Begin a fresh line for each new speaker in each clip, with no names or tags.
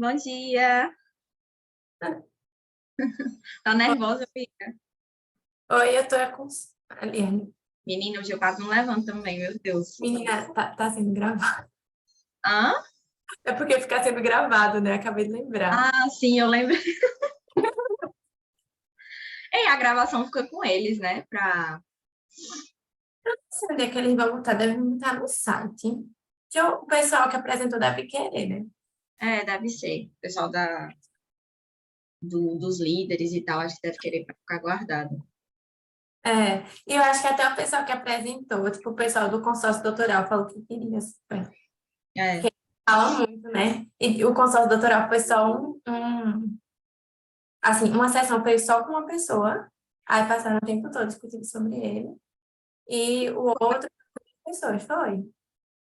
Bom dia. Tá nervosa, filha?
Oi, eu tô com... Aliane,
Menina, hoje eu quase não levanto também, meu Deus.
menina, tá sendo gravado.
Hã?
É porque fica sendo gravado, né? Acabei de lembrar.
Ah, sim, eu lembro. Ei, a gravação fica com eles, né?
Não sei onde é que eles vão botar, devem botar no site. Que o pessoal que apresentou deve querer, né?
É, deve ser. O pessoal dos líderes e tal, acho que deve querer pra ficar guardado.
É, e eu acho que até o pessoal que apresentou, tipo, o pessoal do consórcio doutoral falou que queria, super.
É,
Fala muito, né? E o consórcio doutoral foi só assim, uma sessão foi só com uma pessoa, aí passaram o tempo todo discutindo sobre ele, e o outro pessoas, foi.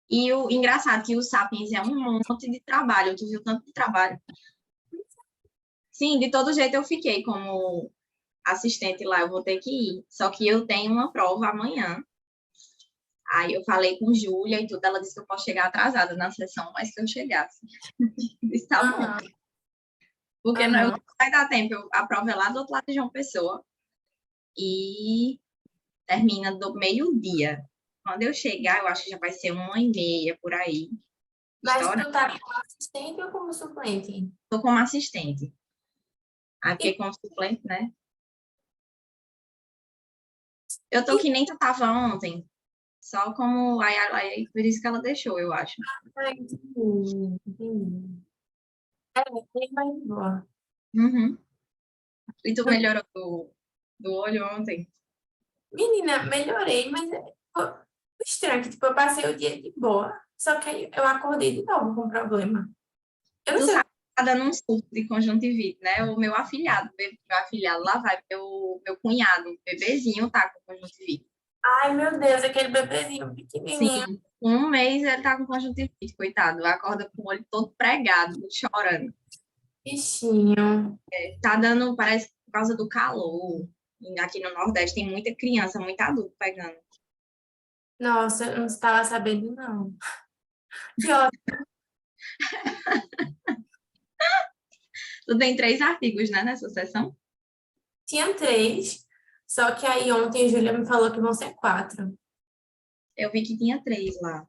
e o engraçado é que o Sapiens é um monte de trabalho. Tu viu tanto de trabalho? Sim, de todo jeito eu fiquei como assistente lá, eu vou ter que ir. Só que eu tenho uma prova amanhã. Aí eu falei com Júlia e tudo, ela disse que eu posso chegar atrasada na sessão, mas que eu chegasse. Disse, tá bom.
Aham,
Porque não
aham.
vai dar tempo. A prova é lá do outro lado de João Pessoa e termina do meio-dia. Quando eu chegar, eu acho que já vai ser 1h30 por aí.
Mas
História.
tu tá como assistente ou como suplente?
Estou como assistente. Aí
E,
fiquei como suplente, né? Eu tô
e
que nem tu tava ontem. Só como. Aí, por isso que ela deixou, eu acho.
ai, entendi. É, bem mais boa.
Uhum. E tu melhorou do olho ontem?
Menina, melhorei, mas ficou estranho que tipo, eu passei o dia de boa, só que aí eu acordei de novo com problema. Eu não
Tu
sei.
sabe que tá dando um surto de conjuntivite, né? O meu afilhado lá vai, meu cunhado, bebezinho, tá com conjuntivite.
Ai, meu Deus, aquele bebezinho
Sim,
pequenininho.
com 1 mês ele tá com conjuntivite, coitado. Acorda com o olho todo pregado, chorando.
Bichinho.
Tá dando, parece, por causa do calor. E aqui no Nordeste tem muita criança, muito adulto pegando.
Nossa, eu não estava sabendo, não. Que ótimo.
Tu tem 3 artigos, né, nessa sessão?
Tinha três, só que aí ontem a Júlia me falou que vão ser quatro.
Eu vi que tinha 3 lá.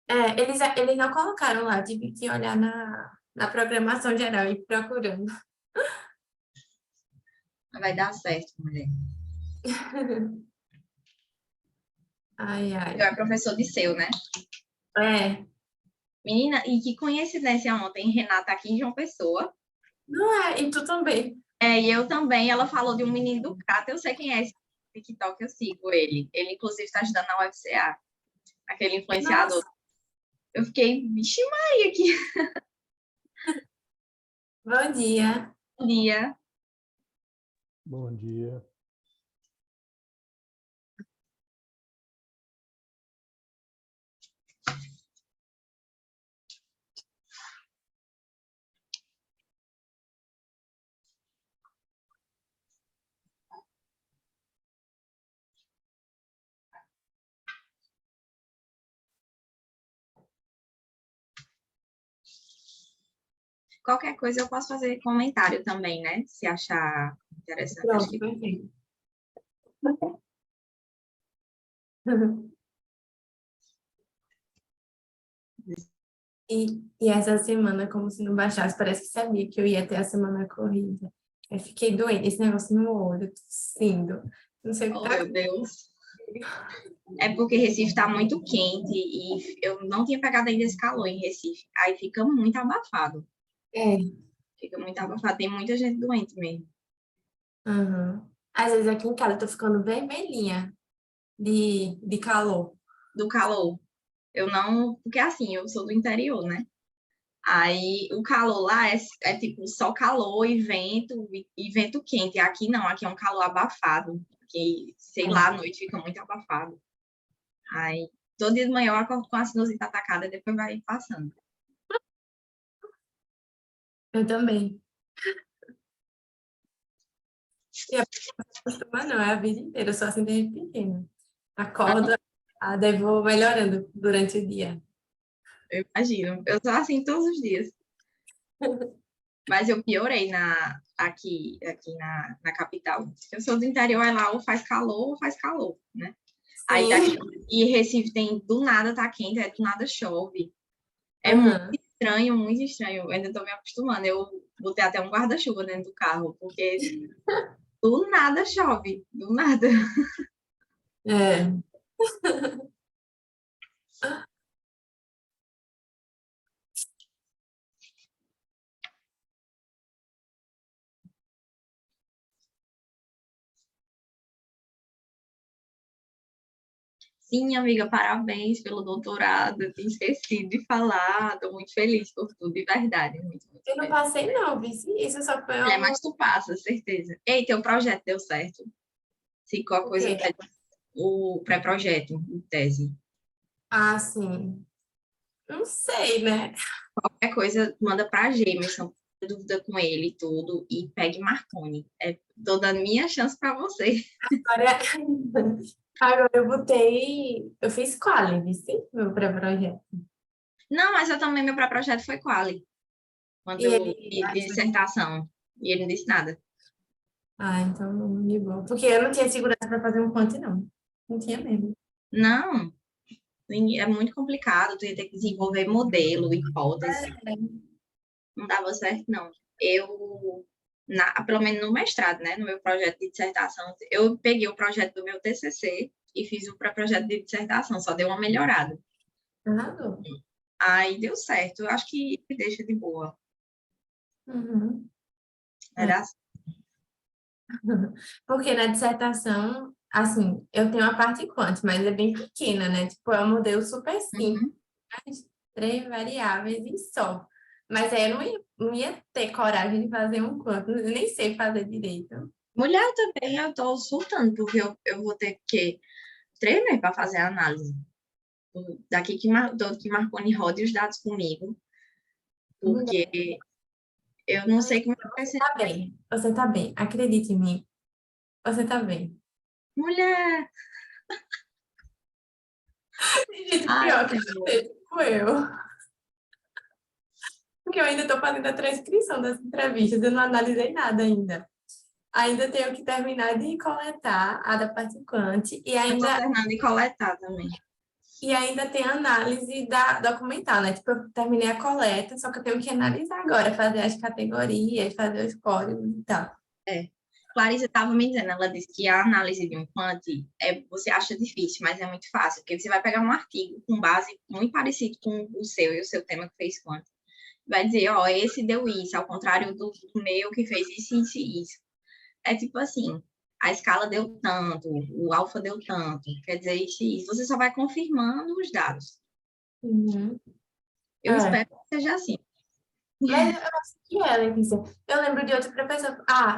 É, eles não colocaram lá, tive que olhar na programação geral e ir procurando.
Vai dar certo, mulher.
Ai,
Tu
ai.
é professor de seu, né?
É,
Menina, e que coincidência ontem, Renata aqui em João Pessoa.
não é, e tu também.
É, e eu também, ela falou de um menino do Cata, eu sei quem é esse TikTok, eu sigo ele. Ele, inclusive, está ajudando na UFCA, aquele influenciador.
Nossa,
Eu fiquei, vixe, Maria, que
bom dia.
dia.
Bom dia.
Qualquer coisa eu posso fazer comentário também, né? Se achar interessante. Acho
Pronto,
que
perfeito. E essa semana, como se não baixasse, parece que sabia que eu ia ter a semana corrida. Eu fiquei doente, esse negócio no olho, tossindo. Não sei o que
oh,
tá.
meu Deus. É porque Recife está muito quente e eu não tinha pegado ainda esse calor em Recife. Aí fica muito abafado.
É.
Fica muito abafado. Tem muita gente doente mesmo.
Uhum. Às vezes aqui em casa eu tô ficando vermelhinha de calor.
Do calor. Eu não. Porque assim, eu sou do interior, né? Aí o calor lá é tipo só calor e vento quente. Aqui não, aqui é um calor abafado. Porque, sei lá, à
É.
noite fica muito abafado. Aí todo dia de manhã eu acordo com a sinusite atacada e depois vai passando.
Eu também. E a costuma não, é a vida inteira, eu sou assim desde pequena. Acordo, daí vou melhorando durante o dia.
Eu imagino. Eu sou assim todos os dias. Mas eu piorei aqui na capital. Eu sou do interior, é lá ou faz calor, né? Aí daqui,
Sim.
e Recife tem, do nada tá quente, do nada chove. É
Aham.
muito estranho. Eu ainda tô me acostumando. Eu botei até um guarda-chuva dentro do carro, porque do nada chove, do nada.
É.
Sim, amiga, parabéns pelo doutorado. Eu tinha esquecido de falar. Tô muito feliz por tudo, de verdade. Muito, muito
Eu não
mesmo.
passei, não, Vici. Isso só foi
É,
um...
mas tu passa, certeza. Ei, teu projeto deu certo. Se qualquer
O
coisa,
quê?
pede o pré-projeto, o tese.
Ah, sim. Não sei, né?
Qualquer coisa, manda pra Gemerson, dúvida com ele e tudo, e pegue Marconi. Tô dando minha chance pra você.
Agora, agora eu botei... Eu fiz quali, Vici, meu pré-projeto.
Não, mas eu também, meu pré-projeto foi quali, quando
E ele
de dissertação, e ele não disse nada.
Ah, então, de boa. Porque eu não tinha segurança para fazer um quant, não. Não tinha mesmo.
Não, é muito complicado, tu ia ter que desenvolver modelo, hipótese, não dava certo, não. Pelo menos no mestrado, né, no meu projeto de dissertação, eu peguei o projeto do meu TCC e fiz o pré-projeto de dissertação, só deu uma melhorada.
Arrasou.
Aí deu certo, eu acho que deixa de boa.
Uhum.
Vai
É.
dar certo.
Porque na dissertação, assim, eu tenho uma parte quant, mas é bem pequena, né? Tipo, é um modelo super simples,
Uhum.
três variáveis e só. Mas aí eu não ia ter coragem de fazer um quant, eu nem sei fazer direito.
Mulher também, eu tô surtando, porque eu vou ter que 3 meses para fazer a análise. Daqui que Marconi rode os dados comigo,
Mulher,
porque eu não sei como é que vai ser.
tá bem. Você tá bem. Acredite em mim. Você tá bem.
Mulher!
Tem gente
Ai,
pior que
Senhor.
você, tipo eu. Porque eu ainda estou fazendo a transcrição das entrevistas, eu não analisei nada ainda. Ainda tenho que terminar de coletar a da participante
Eu tô terminando de coletar também.
e ainda tem a análise da documental, né? Tipo, eu terminei a coleta, só que eu tenho que analisar agora, fazer as categorias, fazer os códigos e tal.
É. Clarissa estava me dizendo, ela disse que a análise de um quant você acha difícil, mas é muito fácil, porque você vai pegar um artigo com base muito parecido com o seu e o seu tema que fez quant. Vai dizer, ó, esse deu isso, ao contrário do meu que fez isso, isso e isso. É tipo assim, a escala deu tanto, o alfa deu tanto, quer dizer isso e isso. Você só vai confirmando os dados.
Uhum.
Eu
É.
espero que seja assim.
Mas eu acho que é, Letícia. Eu lembro de outro professor,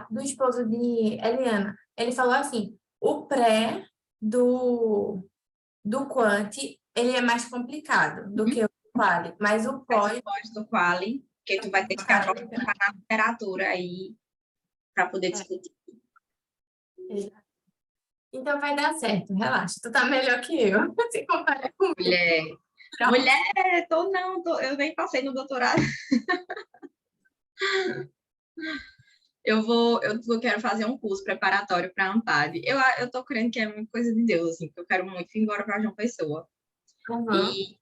do esposo de Eliana. Ele falou assim: o pré do quant, ele é mais complicado do que o quali, mas o
Mas o
pós
pós do quali, que tu vai ter que ficar trocando a temperatura aí para poder discutir.
é. Então vai dar certo, relaxa. Tu tá melhor que eu. Se comparar comigo.
Mulher,
Não.
mulher, eu nem passei no doutorado. Eu quero fazer um curso preparatório para a Ampad. Eu tô crendo que é muita coisa de Deus, assim, porque eu quero muito ir embora para João Pessoa.
Uhum.
E,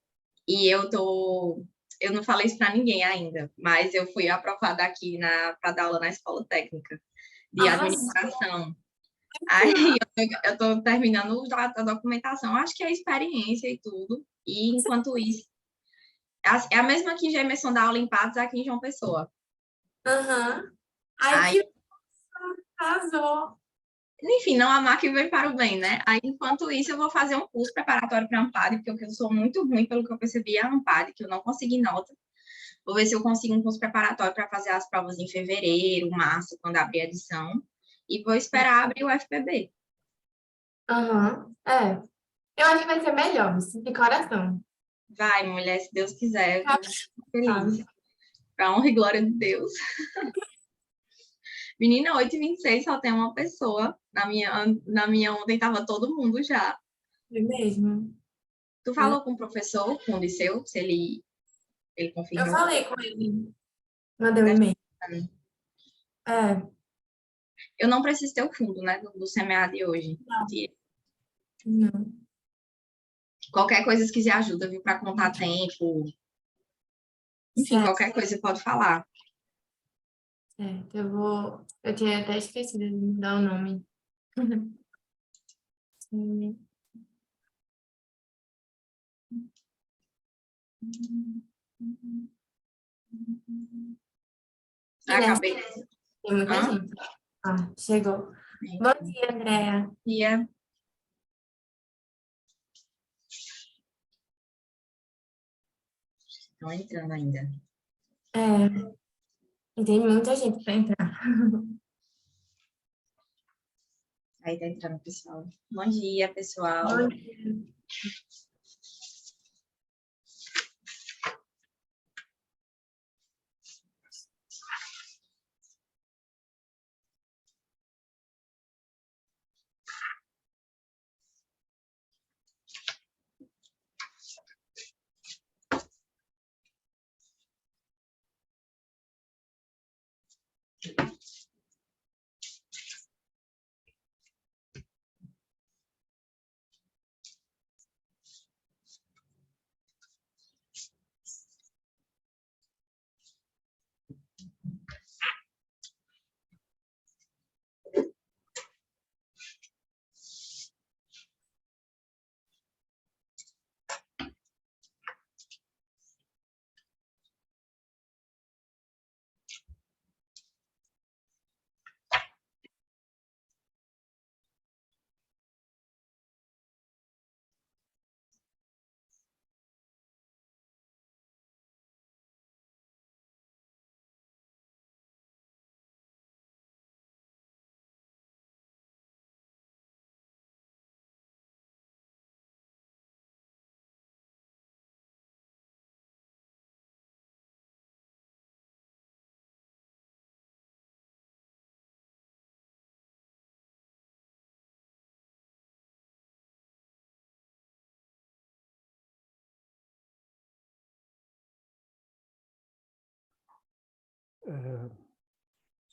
e eu não falei isso para ninguém ainda, mas eu fui aprovada aqui para dar aula na escola técnica de
Arrasou.
administração. Aí eu estou terminando a documentação, acho que é experiência e tudo. E enquanto isso, é a mesma que Gemerson da aula em Patos aqui em João Pessoa.
Uhum. Ai,
Aí,
que arrasou.
enfim, não há mal que vem para o bem, né? Aí, enquanto isso, eu vou fazer um curso preparatório para a Ampad, porque eu sou muito ruim, pelo que eu percebi, a Ampad, que eu não consegui nota. Vou ver se eu consigo um curso preparatório para fazer as provas em fevereiro, março, quando abrir a edição. E vou esperar abrir o FPB.
Uhum. É. Eu acho que vai ser melhor, assim, de coração.
Vai, mulher, se Deus quiser, eu tô muito feliz.
Sabe?
Para honra e glória de Deus. Menina, 8h26 só tem uma pessoa. Na minha ontem estava todo mundo já.
É mesmo.
Tu falou com o professor, com o Liceu, se ele
Eu
confirmou?
falei com ele. Mandei um e-mail. É,
Eu não preciso ter o fundo, né, do semear de hoje.
não.
Qualquer coisa, se quiser ajuda, viu, para contar tempo. Enfim,
Certo,
qualquer coisa você pode falar.
certo. Eu tinha até esquecido de mudar o nome. Inês,
Acabei.
tem muita
Hã?
gente. Ah, chegou. Bom dia, Andréa.
Ia. Estão entrando ainda.
É, e tem muita gente para entrar.
Aí tá entrando o pessoal. Bom dia, pessoal.
Bom dia.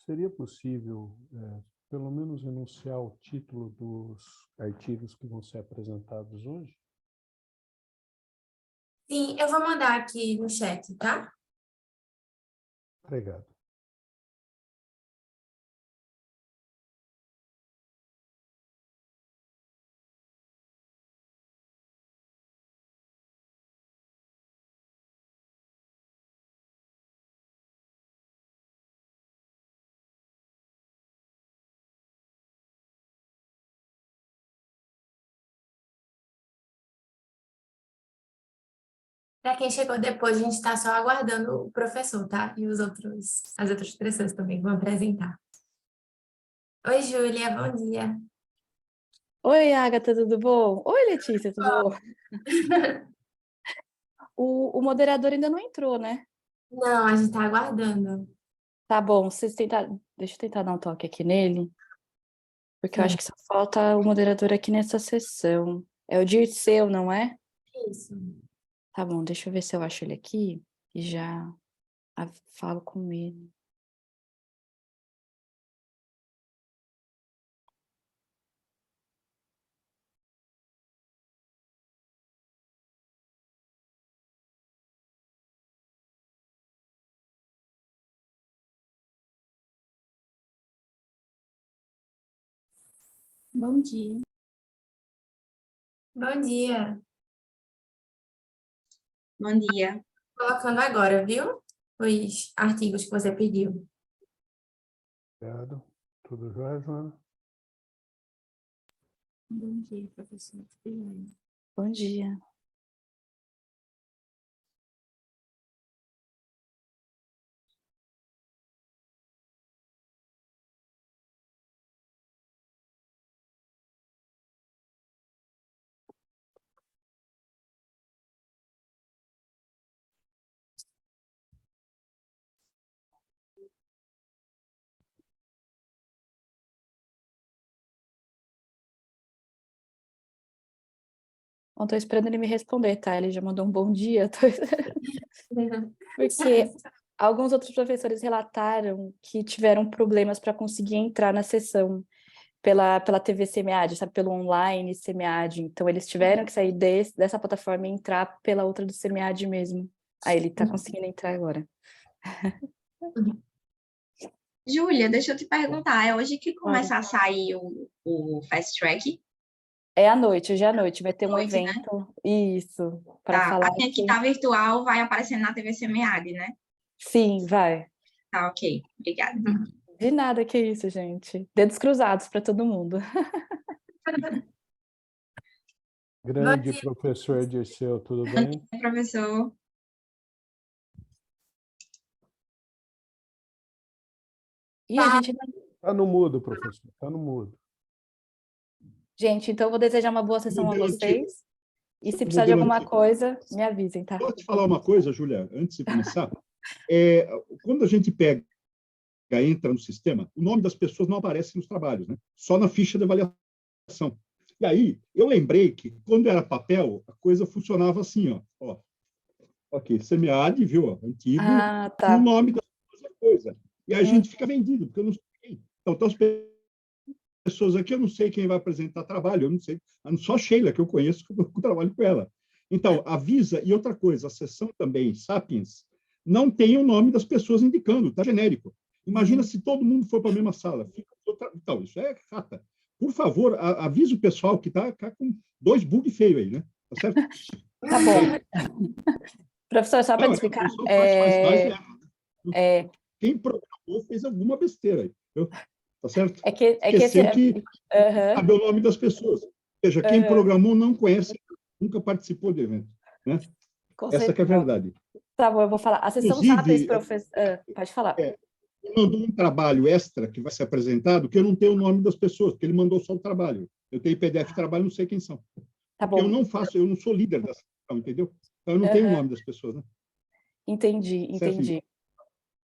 Seria possível, pelo menos, enunciar o título dos artigos que vão ser apresentados hoje?
Sim, eu vou mandar aqui no chat, tá?
Obrigado.
Para quem chegou depois, a gente está só aguardando o professor, tá? E as outras pessoas também vão apresentar. Oi, Júlia, bom dia.
Oi, Agatha, tudo bom? Oi, Letícia, tudo bom? O moderador ainda não entrou, né?
Não, a gente está aguardando.
Tá bom, deixa eu tentar dar um toque aqui nele, porque eu acho
Sim,
que só falta o moderador aqui nessa sessão. É o Dirceu, não é?
isso.
Tá bom, deixa eu ver se eu acho ele aqui e já falo com ele.
Bom dia.
Bom dia.
Bom dia.
Colocando agora, viu? Os artigos que você pediu.
Obrigado. Tudo jóia, Joana?
Bom dia, professor. Tudo bem?
Bom dia. Bom, tô esperando ele me responder, tá? Ele já mandou um bom dia. Porque alguns outros professores relataram que tiveram problemas para conseguir entrar na sessão pela TV SEMEAD, sabe, pelo online SEMEAD. Então, eles tiveram que sair dessa plataforma e entrar pela outra do SEMEAD mesmo. Aí ele está conseguindo entrar agora.
Júlia, deixa eu te perguntar, é hoje que
Claro.
começa a sair o Fast Track?
É à noite, hoje à noite, vai ter um
Noite, né?
evento, isso, para
Tá.
falar
A gente que
que...
tá virtual vai aparecendo na TV SEMEAD, né?
Sim, vai.
Tá, ok. Obrigada.
De nada, que isso, gente. Dedos cruzados para todo mundo.
Grande
dia.
professor Dirceu, tudo bem?
Professor.
E a gente...
Tá no mudo, professor, tá no mudo.
Gente, então eu vou desejar uma boa sessão a
Modelante,
vocês. E se precisar de
modelante.
alguma coisa, me avisem, tá?
Posso te falar uma coisa, Julia, antes de começar? Quando a gente entra no sistema, o nome das pessoas não aparece nos trabalhos, né? Só na ficha de avaliação. E aí, eu lembrei que, quando era papel, a coisa funcionava assim, ó. Ok, SEMEAD, viu? Ó, antigo,
Ah,
e o
tá.
nome da coisa. E a gente fica vendido, porque eu não sei quem. Então, as pessoas aqui, eu não sei quem vai apresentar trabalho, eu não sei. Só a Sheila, que eu conheço, que eu trabalho com ela. Então, avisa. E outra coisa, a sessão também, Sapiens, não tem o nome das pessoas indicando, está genérico. Imagina se todo mundo for para a mesma sala. Então, isso é rata. Por favor, avisa o pessoal que está com 2 bugs feios aí, né? Tá certo?
Tá bom. Professor, só para
Não,
explicar.
o pessoal faz, quem programou fez alguma besteira aí. Viu? Tá certo?
É que
Esqueceu que
Aham,
sabe o nome das pessoas. Ou seja, quem programou não conhece, nunca participou do evento. Né?
com
Essa que é a
certeza.
verdade.
Tá bom, eu vou falar. A sessão Sapiens,
Inclusive,
professor... pode falar.
Ele mandou um trabalho extra que vai ser apresentado, que eu não tenho o nome das pessoas, porque ele mandou só o trabalho. Eu tenho PDF de trabalho, não sei quem são.
Tá
Porque
bom.
eu não sou líder da sessão, entendeu? Então, eu não tenho o nome das pessoas, né?
Entendi,
Certo?
entendi.
Eu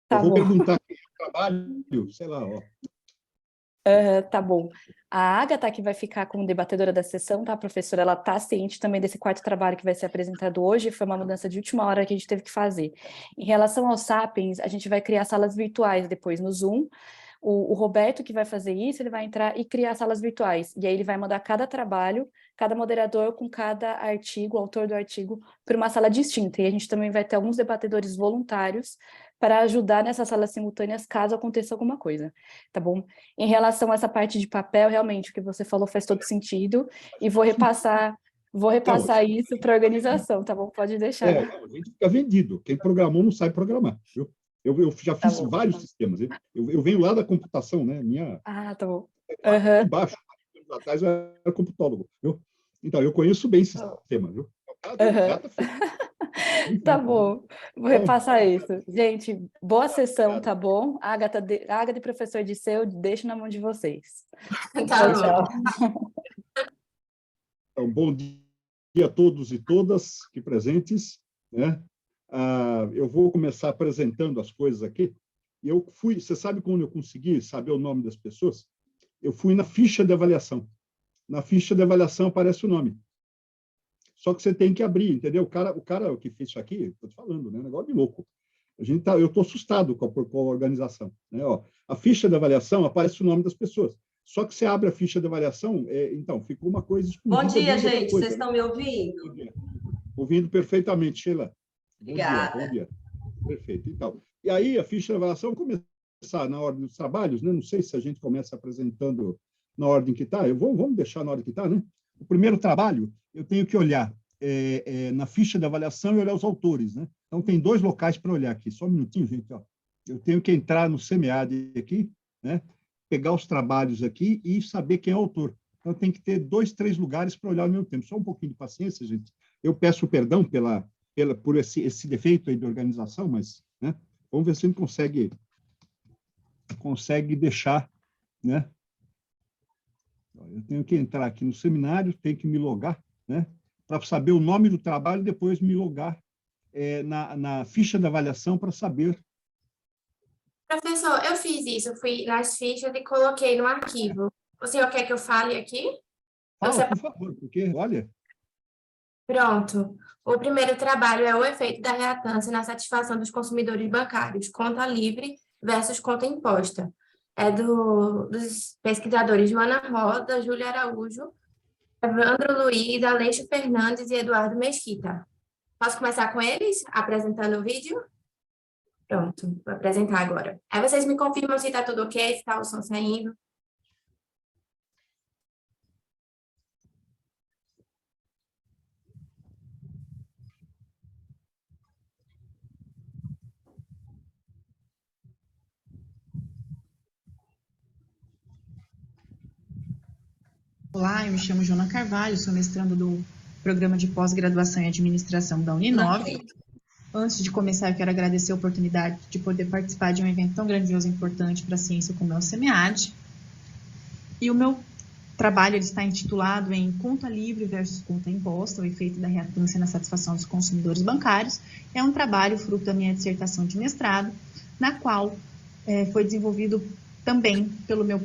Tá
vou
bom.
perguntar quem é o trabalho, sei lá, ó.
Tá bom. A Agatha, que vai ficar como debatedora da sessão, tá, professora? Ela tá ciente também desse quarto trabalho que vai ser apresentado hoje, foi uma mudança de última hora que a gente teve que fazer. Em relação aos Sapiens, a gente vai criar salas virtuais depois no Zoom. O Roberto, que vai fazer isso, ele vai entrar e criar salas virtuais. E aí ele vai mandar cada trabalho, cada moderador com cada artigo, autor do artigo, para uma sala distinta. E a gente também vai ter alguns debatedores voluntários para ajudar nessas salas simultâneas, caso aconteça alguma coisa, tá bom? Em relação a essa parte de papel, realmente, o que você falou faz todo sentido, e vou repassar isso para a organização, tá bom? Pode deixar.
A gente fica vendido. Quem programou não sabe programar, viu? Eu já
Tá
fiz
bom.
vários sistemas. Eu venho lá da computação, né?
Tá bom.
Embaixo, anos atrás, eu era computólogo, viu? Então, eu conheço bem esse sistema, viu? Data feita.
Tá bom, vou repassar isso. Gente, boa sessão, tá bom? Agatha e professor Disseu, deixo na mão de vocês.
Tá
Tchau,
bom.
tchau.
Então, bom dia a todos e todas aqui presentes, né? Eu vou começar apresentando as coisas aqui. Você sabe como eu consegui saber o nome das pessoas? Eu fui na ficha de avaliação. Na ficha de avaliação aparece o nome. Só que você tem que abrir, entendeu? O cara que fez isso aqui, estou te falando, né? Negócio de louco. Eu estou assustado com a organização. Né? Ó, a ficha de avaliação aparece o nome das pessoas. Só que você abre a ficha de avaliação, então, ficou uma coisa escondida.
Bom dia,
coisa,
gente. Vocês estão me ouvindo?
Bom dia. Ouvindo perfeitamente, Sheila.
Obrigada.
Bom dia. Perfeito. Então, e aí, a ficha de avaliação começar na ordem dos trabalhos, né? Não sei se a gente começa apresentando na ordem que está. Vamos deixar na ordem que está, né? O primeiro trabalho, eu tenho que olhar na ficha de avaliação e olhar os autores, né? Então, tem 2 locais para olhar aqui. Só um minutinho, gente. Ó. Eu tenho que entrar no SEMEAD aqui, né? Pegar os trabalhos aqui e saber quem é o autor. Então, tem que ter 2, 3 lugares para olhar ao mesmo tempo. Só um pouquinho de paciência, gente. Eu peço perdão por esse defeito aí de organização, mas, né? Vamos ver se a gente consegue deixar, né? Eu tenho que entrar aqui no seminário, tenho que me logar, né? Para saber o nome do trabalho, depois me logar na ficha de avaliação para saber.
Professor, eu fiz isso. Eu fui nas fichas e coloquei no arquivo. O senhor quer que eu fale aqui?
Fala, por favor, porque, olha,
Pronto. O primeiro trabalho é o efeito da reatância na satisfação dos consumidores bancários, conta livre versus conta imposta. É dos pesquisadores Joana Roda, Júlia Araújo, Evandro Luiz, Aleixo Fernandes e Eduardo Mesquita. Posso começar com eles, apresentando o vídeo? Pronto, vou apresentar agora. Aí vocês me confirmam se está tudo ok, se está o som saindo.
Olá, eu me chamo Joana Carvalho, sou mestrando do Programa de Pós-Graduação em Administração da Uninove. Antes de começar, eu quero agradecer a oportunidade de poder participar de um evento tão grandioso e importante para a ciência como é o SEMEAD. E o meu trabalho ele está intitulado em Conta Livre versus Conta Imposta, o efeito da reatância na satisfação dos consumidores bancários. É um trabalho fruto da minha dissertação de mestrado, na qual foi desenvolvido também pelo meu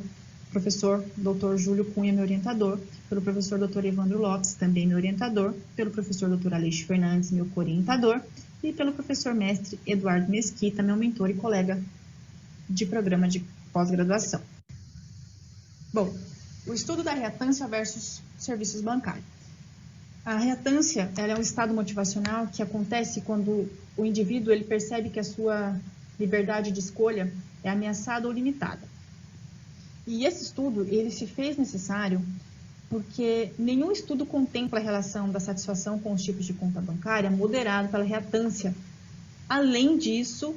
professor Dr. Júlio Cunha, meu orientador, pelo professor Dr. Evandro Lopes, também meu orientador, pelo professor Dr. Aleixo Fernandes, meu co-orientador, e pelo professor mestre Eduardo Mesquita, meu mentor e colega de programa de pós-graduação. Bom, o estudo da reatância versus serviços bancários. A reatância ela é um estado motivacional que acontece quando o indivíduo ele percebe que a sua liberdade de escolha é ameaçada ou limitada. E esse estudo ele se fez necessário porque nenhum estudo contempla a relação da satisfação com os tipos de conta bancária moderado pela reatância. Além disso,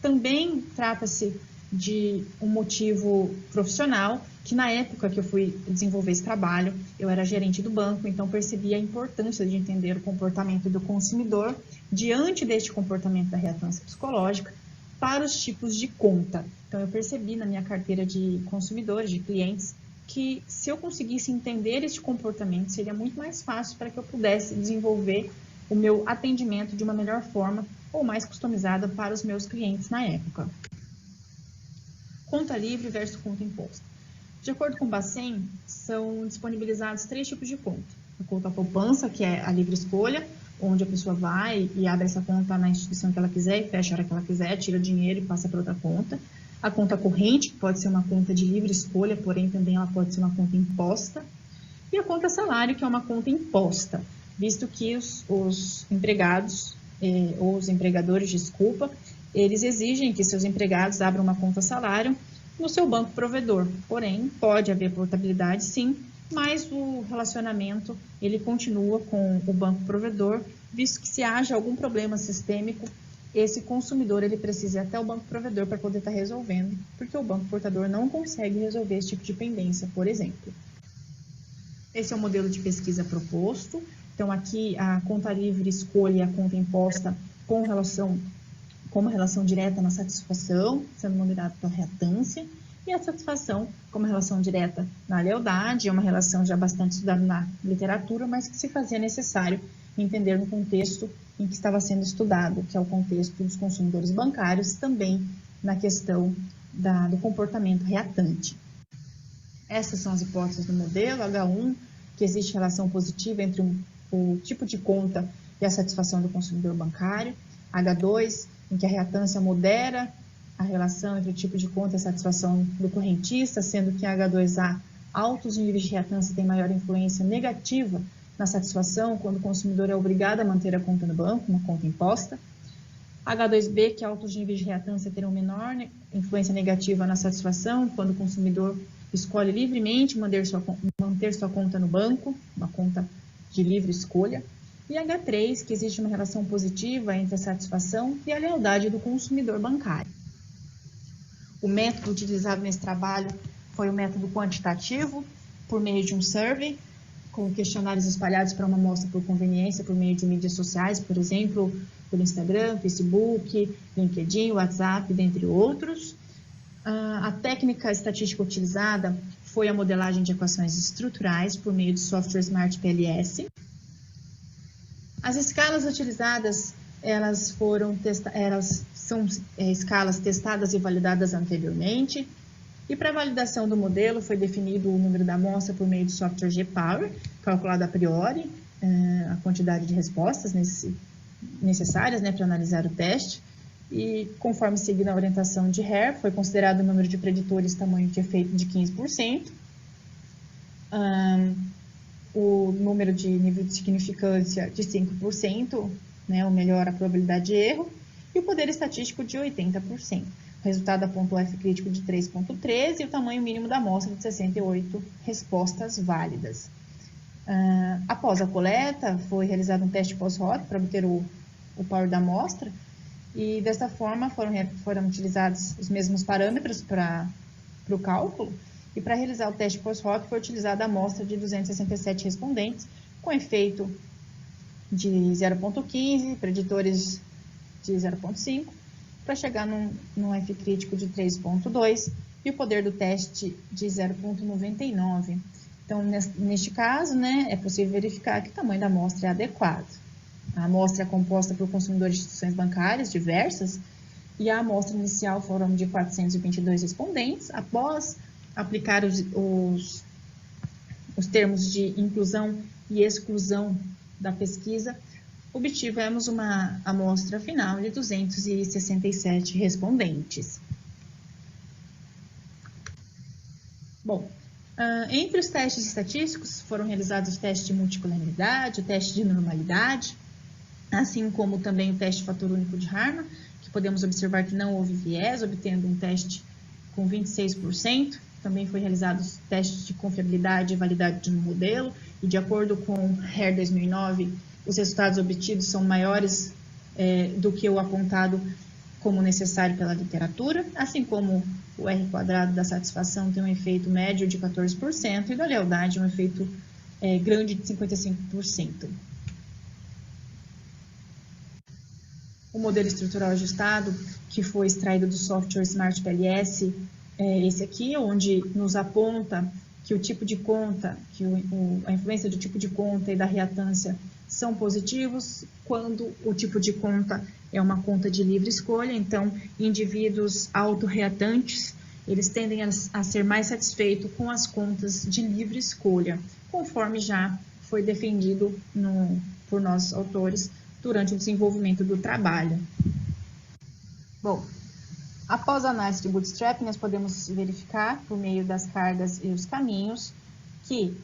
também trata-se de um motivo profissional, que na época que eu fui desenvolver esse trabalho, eu era gerente do banco, então percebi a importância de entender o comportamento do consumidor diante deste comportamento da reatância psicológica para os tipos de conta. Então eu percebi na minha carteira de consumidores, de clientes, que se eu conseguisse entender este comportamento, seria muito mais fácil para que eu pudesse desenvolver o meu atendimento de uma melhor forma ou mais customizada para os meus clientes na época. Conta livre versus conta imposta. De acordo com o Bacen, são disponibilizados 3 tipos de conta. A conta poupança, que é a livre escolha, onde a pessoa vai e abre essa conta na instituição que ela quiser e fecha a hora que ela quiser, tira dinheiro e passa para outra conta. A conta corrente, que pode ser uma conta de livre escolha, porém também ela pode ser uma conta imposta. E a conta salário, que é uma conta imposta, visto que os empregados, ou os empregadores, desculpa, eles exigem que seus empregados abram uma conta salário no seu banco provedor. Porém, pode haver portabilidade sim, mas o relacionamento ele continua com o banco provedor, visto que se haja algum problema sistêmico, esse consumidor ele precisa ir até o banco provedor para poder estar resolvendo, porque o banco portador não consegue resolver esse tipo de pendência, por exemplo. Esse é o modelo de pesquisa proposto. Então, aqui a conta livre escolhe a conta imposta com uma relação direta na satisfação, sendo moderada pela reatância, e a satisfação como relação direta na lealdade, é uma relação já bastante estudada na literatura, mas que se fazia necessário entender no contexto em que estava sendo estudado, que é o contexto dos consumidores bancários, também na questão do comportamento reatante. Essas são as hipóteses do modelo H1, que existe relação positiva entre o tipo de conta e a satisfação do consumidor bancário. H2, em que a reatância modera a relação entre o tipo de conta e a satisfação do correntista, sendo que em H2A, altos níveis de reatância têm maior influência negativa na satisfação quando o consumidor é obrigado a manter a conta no banco, uma conta imposta. H2B, que altos níveis de reatância terão menor influência negativa na satisfação quando o consumidor escolhe livremente manter sua conta no banco, uma conta de livre escolha. E H3, que existe uma relação positiva entre a satisfação e a lealdade do consumidor bancário. O método utilizado nesse trabalho foi o método quantitativo, por meio de um survey, com questionários espalhados para uma amostra por conveniência, por meio de mídias sociais, por exemplo, pelo Instagram, Facebook, LinkedIn, WhatsApp, dentre outros. A técnica estatística utilizada foi a modelagem de equações estruturais por meio do software Smart PLS. As escalas utilizadas, elas são escalas testadas e validadas anteriormente. E para a validação do modelo foi definido o número da amostra por meio do software GPower, calculado a priori, a quantidade de respostas necessárias, né, para analisar o teste. E conforme seguindo a orientação de Hare, foi considerado o número de preditores tamanho de efeito de 15%, o número de nível de significância de 5%, né, ou melhor, a probabilidade de erro, e o poder estatístico de 80%. O resultado apontou F crítico de 3,13 e o tamanho mínimo da amostra de 68 respostas válidas. Após a coleta, foi realizado um teste pós-hoc para obter o power da amostra, e desta forma foram utilizados os mesmos parâmetros para o cálculo, e para realizar o teste pós-hoc foi utilizada a amostra de 267 respondentes, com efeito de 0,15, preditores de 0,5, para chegar num F crítico de 3,2 e o poder do teste de 0,99. Então, neste caso, né, é possível verificar que o tamanho da amostra é adequado. A amostra é composta por consumidores de instituições bancárias diversas e a amostra inicial foram de 422 respondentes. Após aplicar os termos de inclusão e exclusão da pesquisa, obtivemos uma amostra final de 267 respondentes. Bom, entre os testes estatísticos foram realizados o teste de multicolaridade, o teste de normalidade, assim como também o teste de fator único de Harman, que podemos observar que não houve viés, obtendo um teste com 26%. Também foi realizado os testes de confiabilidade e validade do modelo, e de acordo com Hare 2009, os resultados obtidos são maiores do que o apontado como necessário pela literatura, assim como o R² da satisfação tem um efeito médio de 14% e da lealdade um efeito grande de 55%. O modelo estrutural ajustado, que foi extraído do software Smart PLS, é esse aqui, onde nos aponta que o tipo de conta, que a influência do tipo de conta e da reatância são positivos quando o tipo de conta é uma conta de livre escolha. Então, indivíduos autorreatantes, eles tendem a ser mais satisfeitos com as contas de livre escolha, conforme já foi defendido por nós autores durante o desenvolvimento do trabalho. Bom, após a análise de bootstrapping, nós podemos verificar, por meio das cargas e os caminhos, que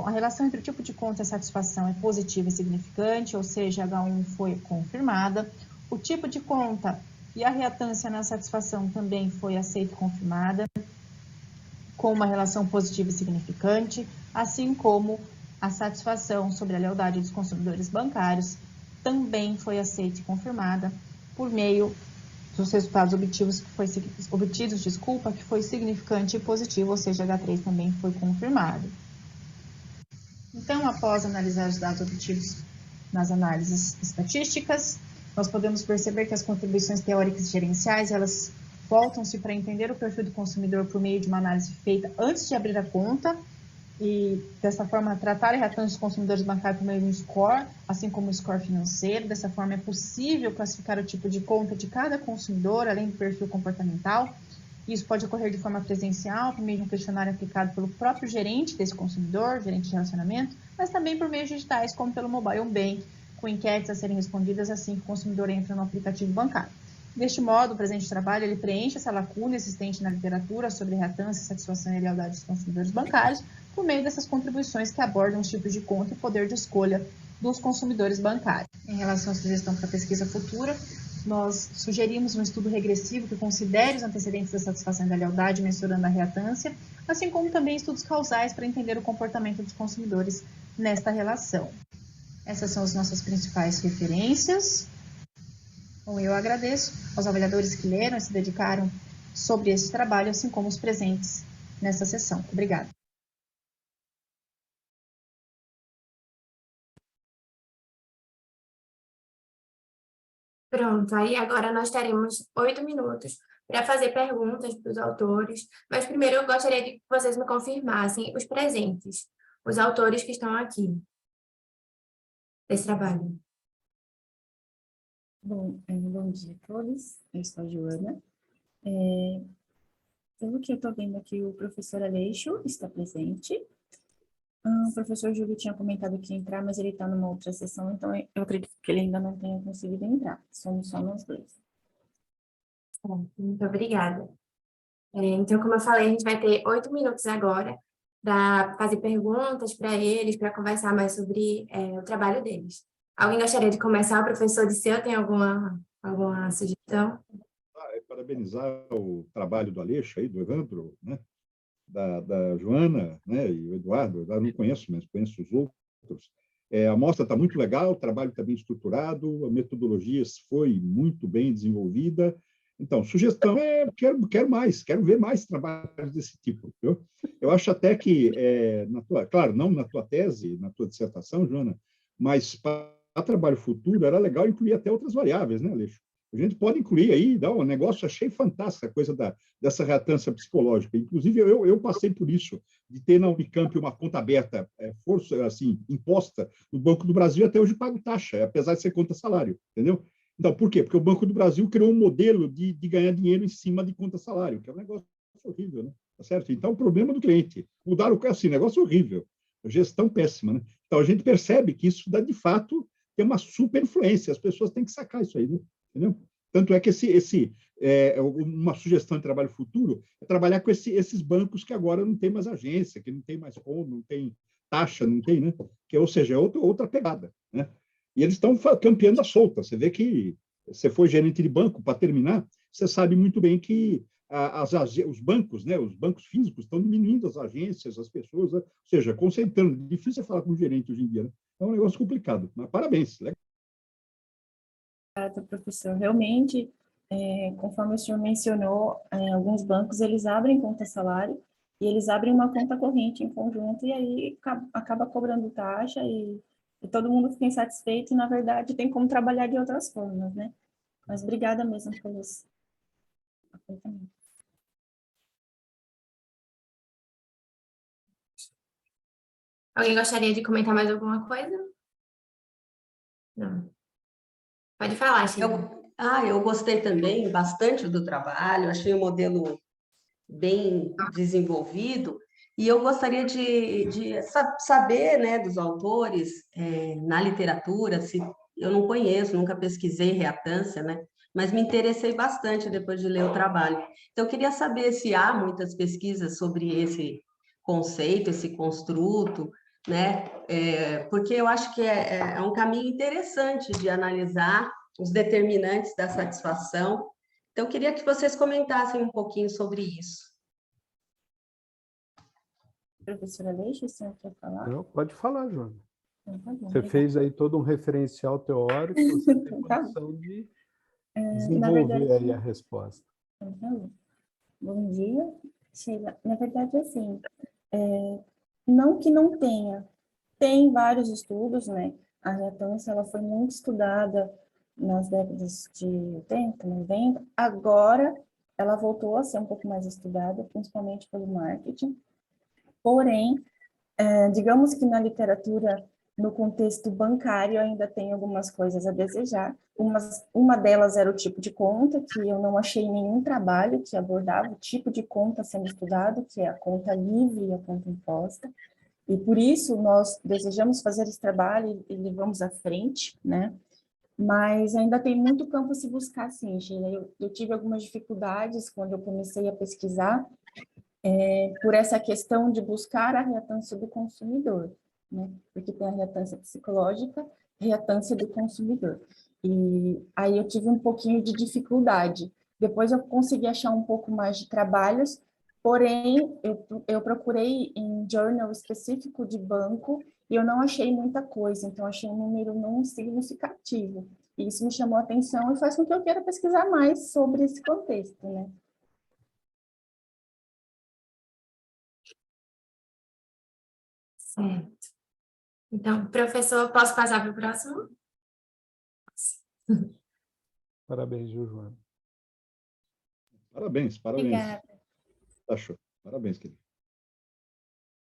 a relação entre o tipo de conta e a satisfação é positiva e significante, ou seja, H1 foi confirmada. O tipo de conta e a reatância na satisfação também foi aceita e confirmada, com uma relação positiva e significante, assim como a satisfação sobre a lealdade dos consumidores bancários também foi aceita e confirmada por meio dos resultados obtidos, que foi significante e positivo, ou seja, H3 também foi confirmado. Então, após analisar os dados obtidos nas análises estatísticas, nós podemos perceber que as contribuições teóricas e gerenciais, elas voltam-se para entender o perfil do consumidor por meio de uma análise feita antes de abrir a conta, e dessa forma tratar a reatância dos consumidores bancários por meio de um score, assim como um score financeiro. Dessa forma é possível classificar o tipo de conta de cada consumidor, além do perfil comportamental. Isso pode ocorrer de forma presencial, por meio de um questionário aplicado pelo próprio gerente desse consumidor, gerente de relacionamento, mas também por meios digitais, como pelo mobile bank, com enquetes a serem respondidas assim que o consumidor entra no aplicativo bancário. Deste modo, o presente trabalho ele preenche essa lacuna existente na literatura sobre reatância, satisfação e lealdade dos consumidores bancários, por meio dessas contribuições que abordam os tipos de conta e poder de escolha dos consumidores bancários. Em relação à sugestão para pesquisa futura, nós sugerimos um estudo regressivo que considere os antecedentes da satisfação e da lealdade, mensurando a reatância, assim como também estudos causais para entender o comportamento dos consumidores nesta relação. Essas são as nossas principais referências. Bom, eu agradeço aos avaliadores que leram e se dedicaram sobre esse trabalho, assim como os presentes nessa sessão. Obrigada.
Pronto, aí agora nós teremos 8 minutos para fazer perguntas para os autores, mas primeiro eu gostaria de que vocês me confirmassem os presentes, os autores que estão aqui desse trabalho.
Bom dia a todos, eu sou a Joana. Pelo que eu estou vendo aqui, o professor Aleixo está presente, O professor Júlio tinha comentado que ia entrar, mas ele está numa outra sessão, então eu acredito que ele ainda não tenha conseguido entrar. Somos só nós dois.
Muito obrigada. Então, como eu falei, a gente vai ter 8 minutos agora para fazer perguntas para eles, para conversar mais sobre o trabalho deles. Alguém gostaria de começar? O professor Disseu tem alguma sugestão?
Parabenizar o trabalho do Aleixo, aí, do Evandro, né? Da Joana, né? E o Eduardo, eu não conheço, mas conheço os outros. A mostra está muito legal, o trabalho está bem estruturado, a metodologia foi muito bem desenvolvida. Então, sugestão quero mais, quero ver mais trabalhos desse tipo. Viu? Eu acho até que, claro, não na tua tese, na tua dissertação, Joana, mas para trabalho futuro era legal incluir até outras variáveis, né, Aleixo? A gente pode incluir aí, dá um negócio, achei fantástica a coisa dessa reatância psicológica. Inclusive, eu passei por isso, de ter na Unicamp uma conta aberta, força, assim, imposta no Banco do Brasil, até hoje pago taxa, apesar de ser conta salário, entendeu? Então, por quê? Porque o Banco do Brasil criou um modelo de ganhar dinheiro em cima de conta salário, que é um negócio horrível, né? Tá certo? Então, o problema do cliente. Mudaram, assim, negócio horrível. Gestão péssima, né? Então, a gente percebe que isso dá, de fato, tem uma super influência. As pessoas têm que sacar isso aí, né? Entendeu? Tanto é que uma sugestão de trabalho futuro é trabalhar com esses bancos que agora não tem mais agência, que não tem mais fundo, não tem taxa, não tem, né? Ou seja, é outra pegada, né? E eles estão campeando a solta. Você vê que você foi gerente de banco, para terminar, você sabe muito bem que os bancos, né, os bancos físicos estão diminuindo as agências, as pessoas, né? Ou seja, concentrando. Difícil é falar com um gerente hoje em dia, né? É um negócio complicado, mas parabéns. Legal.
Professor, realmente, conforme o senhor mencionou, alguns bancos eles abrem conta salário e eles abrem uma conta corrente em conjunto e aí acaba cobrando taxa e todo mundo fica insatisfeito e, na verdade, tem como trabalhar de outras formas, né? Mas obrigada mesmo pelos apontamentos.
Alguém gostaria de comentar mais alguma coisa? Não. Pode falar, Sheila.
Eu gostei também bastante do trabalho, achei o modelo bem desenvolvido, e eu gostaria de saber, né, dos autores na literatura, se eu não conheço, nunca pesquisei reatância, né, mas me interessei bastante depois de ler o trabalho. Então, eu queria saber se há muitas pesquisas sobre esse conceito, esse construto, né, porque eu acho que é um caminho interessante de analisar os determinantes da satisfação. Então, eu queria que vocês comentassem um pouquinho sobre isso.
Professora, deixa o senhor quer falar?
Não, pode falar, Joana.
Então, tá bom,
Você
obrigada.
fez aí todo um referencial teórico, você tem
Tá bom.
condição de
Na verdade,
desenvolver aí a resposta.
então, tá bom. Bom dia, Sheila. Na verdade, assim, não que não tenha, tem vários estudos, né? A reatância, ela foi muito estudada nas décadas de 80, 90. Agora, ela voltou a ser um pouco mais estudada, principalmente pelo marketing. Porém, digamos que na literatura, no contexto bancário, ainda tem algumas coisas a desejar. Uma delas era o tipo de conta, que eu não achei nenhum trabalho que abordava o tipo de conta sendo estudado, que é a conta livre e a conta imposta. E por isso nós desejamos fazer esse trabalho e levamos à frente, né? Mas ainda tem muito campo a se buscar, sim, Sheila. Eu tive algumas dificuldades quando eu comecei a pesquisar, por essa questão de buscar a reatância do consumidor, né? Porque tem a reatância psicológica, reatância do consumidor. E aí eu tive um pouquinho de dificuldade. Depois eu consegui achar um pouco mais de trabalhos, porém eu procurei em journal específico de banco e eu não achei muita coisa, então achei um número não significativo. E isso me chamou a atenção e faz com que eu queira pesquisar mais sobre esse contexto, né?
Certo. Então, professor, posso passar para o próximo?
Parabéns, viu, Joana?
Parabéns.
Obrigada.
Tá show. Parabéns, querido.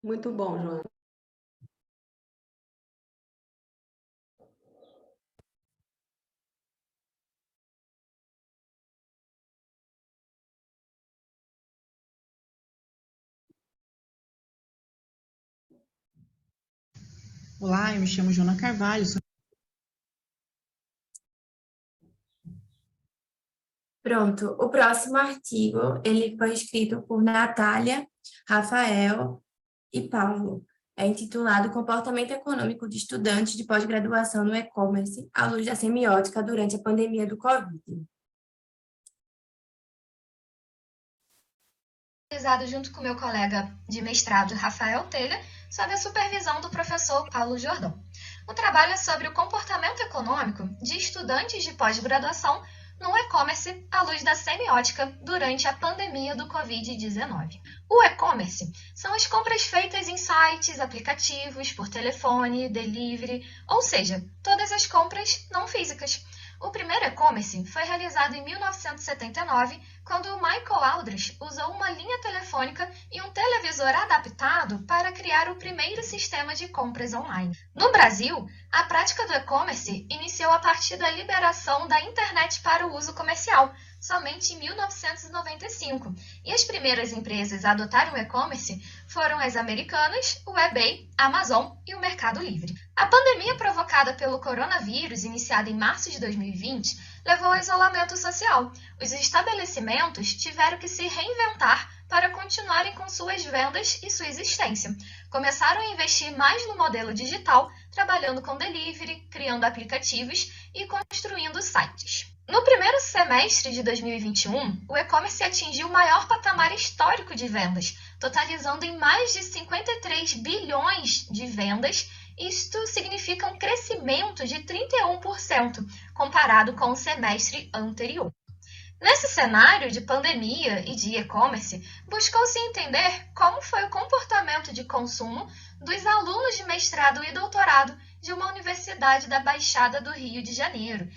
Muito bom, Joana.
Olá, eu me chamo Joana Carvalho, sou...
Pronto, o próximo artigo, ele foi escrito por Natália, Rafael e Paulo. É intitulado Comportamento Econômico de Estudantes de Pós-Graduação no E-Commerce à luz da semiótica durante a pandemia do Covid.
Realizado junto com meu colega de mestrado, Rafael Telha, sob a supervisão do professor Paulo Jordão. O trabalho é sobre o comportamento econômico de estudantes de pós-graduação no e-commerce à luz da semiótica durante a pandemia do Covid-19. O e-commerce são as compras feitas em sites, aplicativos, por telefone, delivery, ou seja, todas as compras não físicas. O primeiro e-commerce foi realizado em 1979, quando Michael Aldrich usou uma linha telefônica e um televisor adaptado para criar o primeiro sistema de compras online. No Brasil, a prática do e-commerce iniciou a partir da liberação da internet para o uso comercial, somente em 1995, e as primeiras empresas a adotar o e-commerce foram as americanas, o eBay, a Amazon e o Mercado Livre. A pandemia provocada pelo coronavírus, iniciada em março de 2020, levou ao isolamento social. Os estabelecimentos tiveram que se reinventar para continuarem com suas vendas e sua existência. Começaram a investir mais no modelo digital, trabalhando com delivery, criando aplicativos e construindo sites. No primeiro semestre de 2021, o e-commerce atingiu o maior patamar histórico de vendas, totalizando em mais de 53 bilhões de vendas. Isto significa um crescimento de 31% comparado com o semestre anterior. Nesse cenário de pandemia e de e-commerce, buscou-se entender como foi o comportamento de consumo dos alunos de mestrado e doutorado de uma universidade da Baixada do Rio de Janeiro,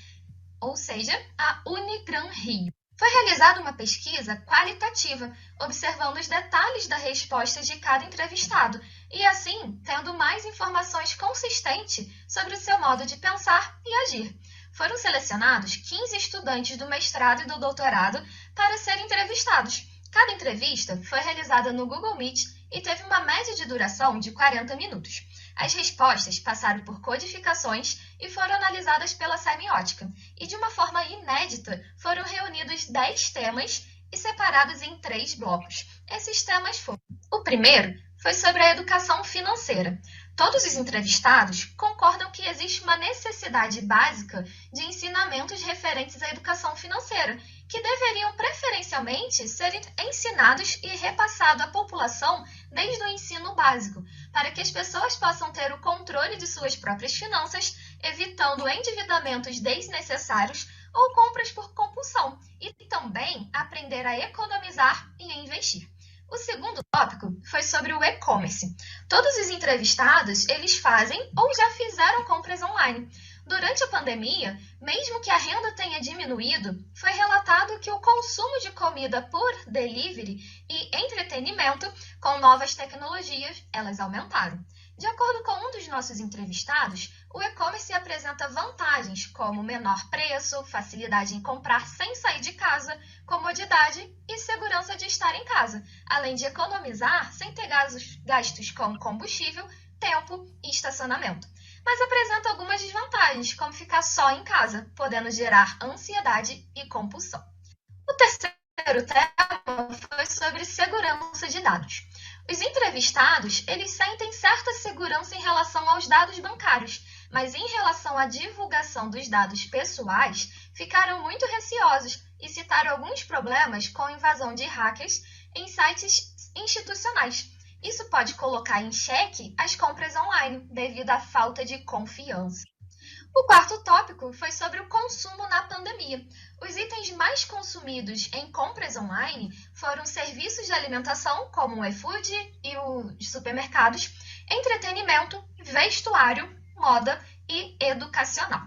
ou seja, a Unigran Rio. Foi realizada uma pesquisa qualitativa, observando os detalhes da resposta de cada entrevistado e, assim, tendo mais informações consistentes sobre o seu modo de pensar e agir. Foram selecionados 15 estudantes do mestrado e do doutorado para serem entrevistados. Cada entrevista foi realizada no Google Meet e teve uma média de duração de 40 minutos. As respostas passaram por codificações e foram analisadas pela semiótica, e de uma forma inédita foram reunidos 10 temas e separados em 3 blocos. Esses temas foram: o primeiro foi sobre a educação financeira. Todos os entrevistados concordam que existe uma necessidade básica de ensinamentos referentes à educação financeira, que deveriam preferencialmente ser ensinados e repassados à população desde o ensino básico, para que as pessoas possam ter o controle de suas próprias finanças, evitando endividamentos desnecessários ou compras por compulsão, e também aprender a economizar e a investir. O segundo tópico foi sobre o e-commerce. Todos os entrevistados, eles fazem ou já fizeram compras online. Durante a pandemia, mesmo que a renda tenha diminuído, foi relatado que o consumo de comida por delivery e entretenimento com novas tecnologias, elas aumentaram. De acordo com um dos nossos entrevistados, o e-commerce apresenta vantagens como menor preço, facilidade em comprar sem sair de casa, comodidade e segurança de estar em casa, além de economizar sem ter gastos como combustível, tempo e estacionamento. Mas apresenta algumas desvantagens, como ficar só em casa, podendo gerar ansiedade e compulsão. O terceiro tema foi sobre segurança de dados. Os entrevistados, eles sentem certa segurança em relação aos dados bancários, mas em relação à divulgação dos dados pessoais, ficaram muito receosos e citaram alguns problemas com invasão de hackers em sites institucionais. Isso pode colocar em xeque as compras online, devido à falta de confiança. O quarto tópico foi sobre o consumo na pandemia. Os itens mais consumidos em compras online foram serviços de alimentação, como o iFood e os supermercados, entretenimento, vestuário, moda e educacional.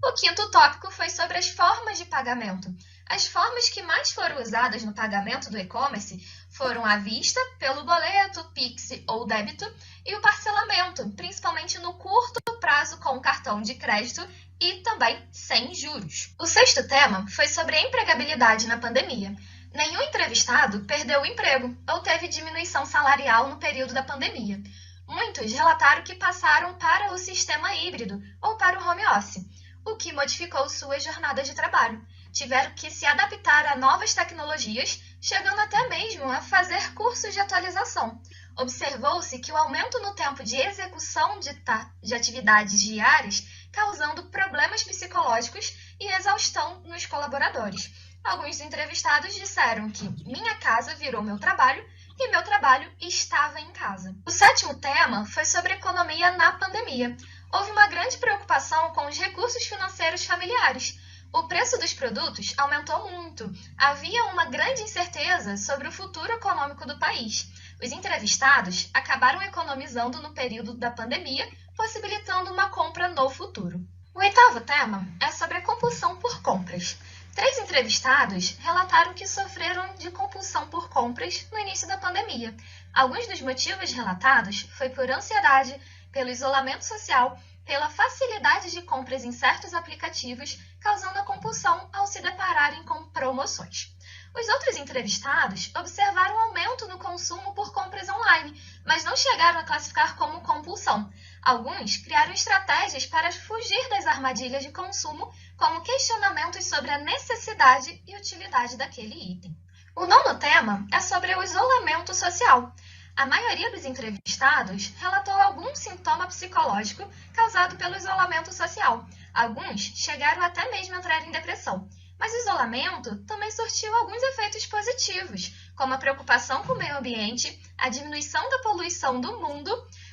O quinto tópico foi sobre as formas de pagamento. As formas que mais foram usadas no pagamento do e-commerce foram à vista, pelo boleto, Pix ou débito, e o parcelamento, principalmente no curto prazo com cartão de crédito e também sem juros. O sexto tema foi sobre a empregabilidade na pandemia. Nenhum entrevistado perdeu o emprego ou teve diminuição salarial no período da pandemia. Muitos relataram que passaram para o sistema híbrido ou para o home office, o que modificou sua jornada de trabalho. Tiveram que se adaptar a novas tecnologias, chegando até mesmo a fazer cursos de atualização. Observou-se que o aumento no tempo de execução de atividades diárias, causando problemas psicológicos e exaustão nos colaboradores. Alguns entrevistados disseram que minha casa virou meu trabalho e meu trabalho estava em casa. O 7º tema foi sobre economia na pandemia. Houve uma grande preocupação com os recursos financeiros familiares. O preço dos produtos aumentou muito. Havia uma grande incerteza sobre o futuro econômico do país. Os entrevistados acabaram economizando no período da pandemia, possibilitando uma compra no futuro. O 8º tema é sobre a compulsão por compras. 3 entrevistados relataram que sofreram de compulsão por compras no início da pandemia. Alguns dos motivos relatados foi por ansiedade, pelo isolamento social, pela facilidade de compras em certos aplicativos, causando a compulsão ao se depararem com promoções. Os outros entrevistados observaram um aumento no consumo por compras online, mas não chegaram a classificar como compulsão. Alguns criaram estratégias para fugir das armadilhas de consumo, como questionamentos sobre a necessidade e utilidade daquele item. O 9º tema é sobre o isolamento social. A maioria dos entrevistados relatou algum sintoma psicológico causado pelo isolamento social. Alguns chegaram até mesmo a entrar em depressão. Mas o isolamento também surtiu alguns efeitos positivos, como a preocupação com o meio ambiente, a diminuição da poluição do mundo,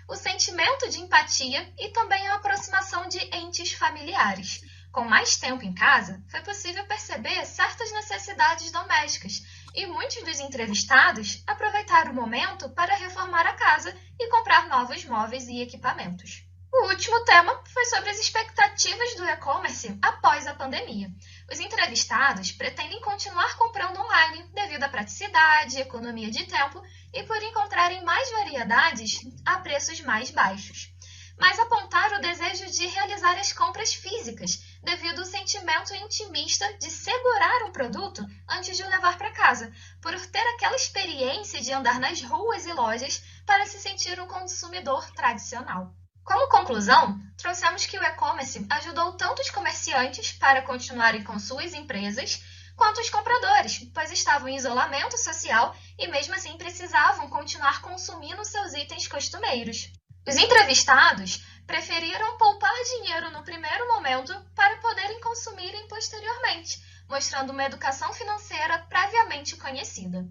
o sentimento de empatia e também a aproximação de entes familiares. Com mais tempo em casa, foi possível perceber certas necessidades domésticas e muitos dos entrevistados aproveitaram o momento para reformar a casa e comprar novos móveis e equipamentos. O último tema foi sobre as expectativas do e-commerce após a pandemia. Os entrevistados pretendem continuar comprando online devido à praticidade, economia de tempo e por encontrarem mais variedades a preços mais baixos. Mas apontaram o desejo de realizar as compras físicas devido ao sentimento intimista de segurar um produto antes de o levar para casa, por ter aquela experiência de andar nas ruas e lojas para se sentir um consumidor tradicional. Como conclusão, trouxemos que o e-commerce ajudou tanto os comerciantes para continuarem com suas empresas, quanto os compradores, pois estavam em isolamento social e mesmo assim precisavam continuar consumindo seus itens costumeiros. Os entrevistados preferiram poupar dinheiro no primeiro momento para poderem consumirem posteriormente, mostrando uma educação financeira previamente conhecida.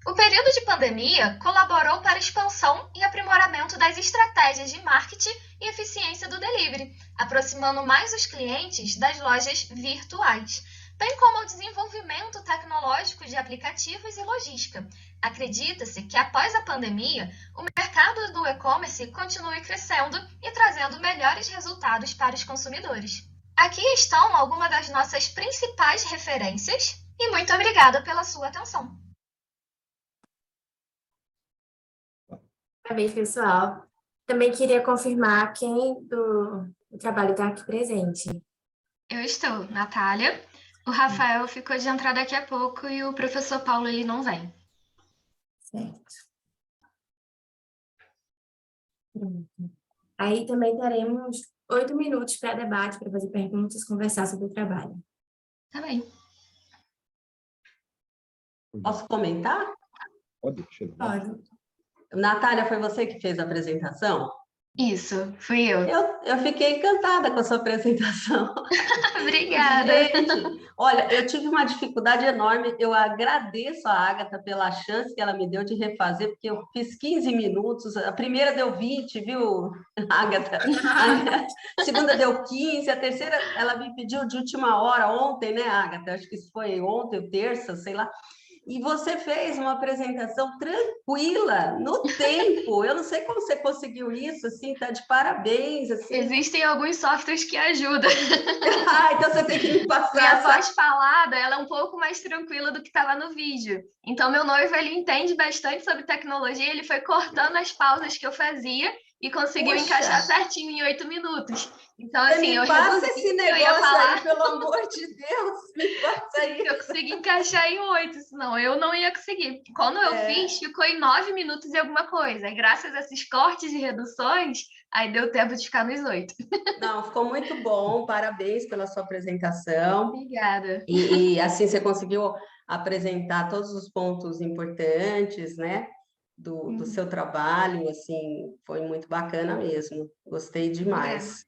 O período de pandemia colaborou para a expansão e aprimoramento das estratégias de marketing e eficiência do delivery, aproximando mais os clientes das lojas virtuais, bem como o desenvolvimento tecnológico de aplicativos e logística. Acredita-se que após a pandemia, o mercado do e-commerce continue crescendo e trazendo melhores resultados para os consumidores. Aqui estão algumas das nossas principais referências e muito obrigada pela sua atenção.
Parabéns, pessoal. Também queria confirmar quem do trabalho está aqui presente.
Eu estou, Natália. O Rafael ficou de entrar daqui a pouco e o professor Paulo ele não vem.
Certo. Pronto. Aí também teremos 8 minutos para debate, para fazer perguntas, conversar sobre o trabalho.
Tá bem.
Posso comentar?
Pode.
Pode.
Natália, foi você que fez a apresentação?
Isso, fui eu.
Eu fiquei encantada com a sua apresentação.
Obrigada.
Gente, olha, eu tive uma dificuldade enorme. Eu agradeço a Agatha pela chance que ela me deu de refazer, porque eu fiz 15 minutos. A primeira deu 20, viu, Agatha? A segunda deu 15, a terceira ela me pediu de última hora, ontem, né, Agatha? Acho que isso foi ontem ou terça, sei lá. E você fez uma apresentação tranquila, no tempo. Eu não sei como você conseguiu isso, assim, tá de parabéns. Assim.
Existem alguns softwares que ajudam.
Então você tem que me passar.
E a voz falada, ela é um pouco mais tranquila do que estava no vídeo. Então, meu noivo, ele entende bastante sobre tecnologia, ele foi cortando as pausas que eu fazia e conseguiu
Poxa.
encaixar certinho em 8 minutos. Então,
Você
assim,
me
eu
passa
resolvi
esse
que eu ia
negócio
falar.
aí, pelo amor de Deus, me passa
Eu
isso.
consegui encaixar em 8, senão eu não ia conseguir. Quando eu fiz, ficou em 9 minutos e alguma coisa. E graças a esses cortes e reduções, aí deu tempo de ficar nos 8.
Não, ficou muito bom, parabéns pela sua apresentação.
Obrigada.
E assim você conseguiu apresentar todos os pontos importantes, né, do seu trabalho, assim, foi muito bacana mesmo. Gostei demais.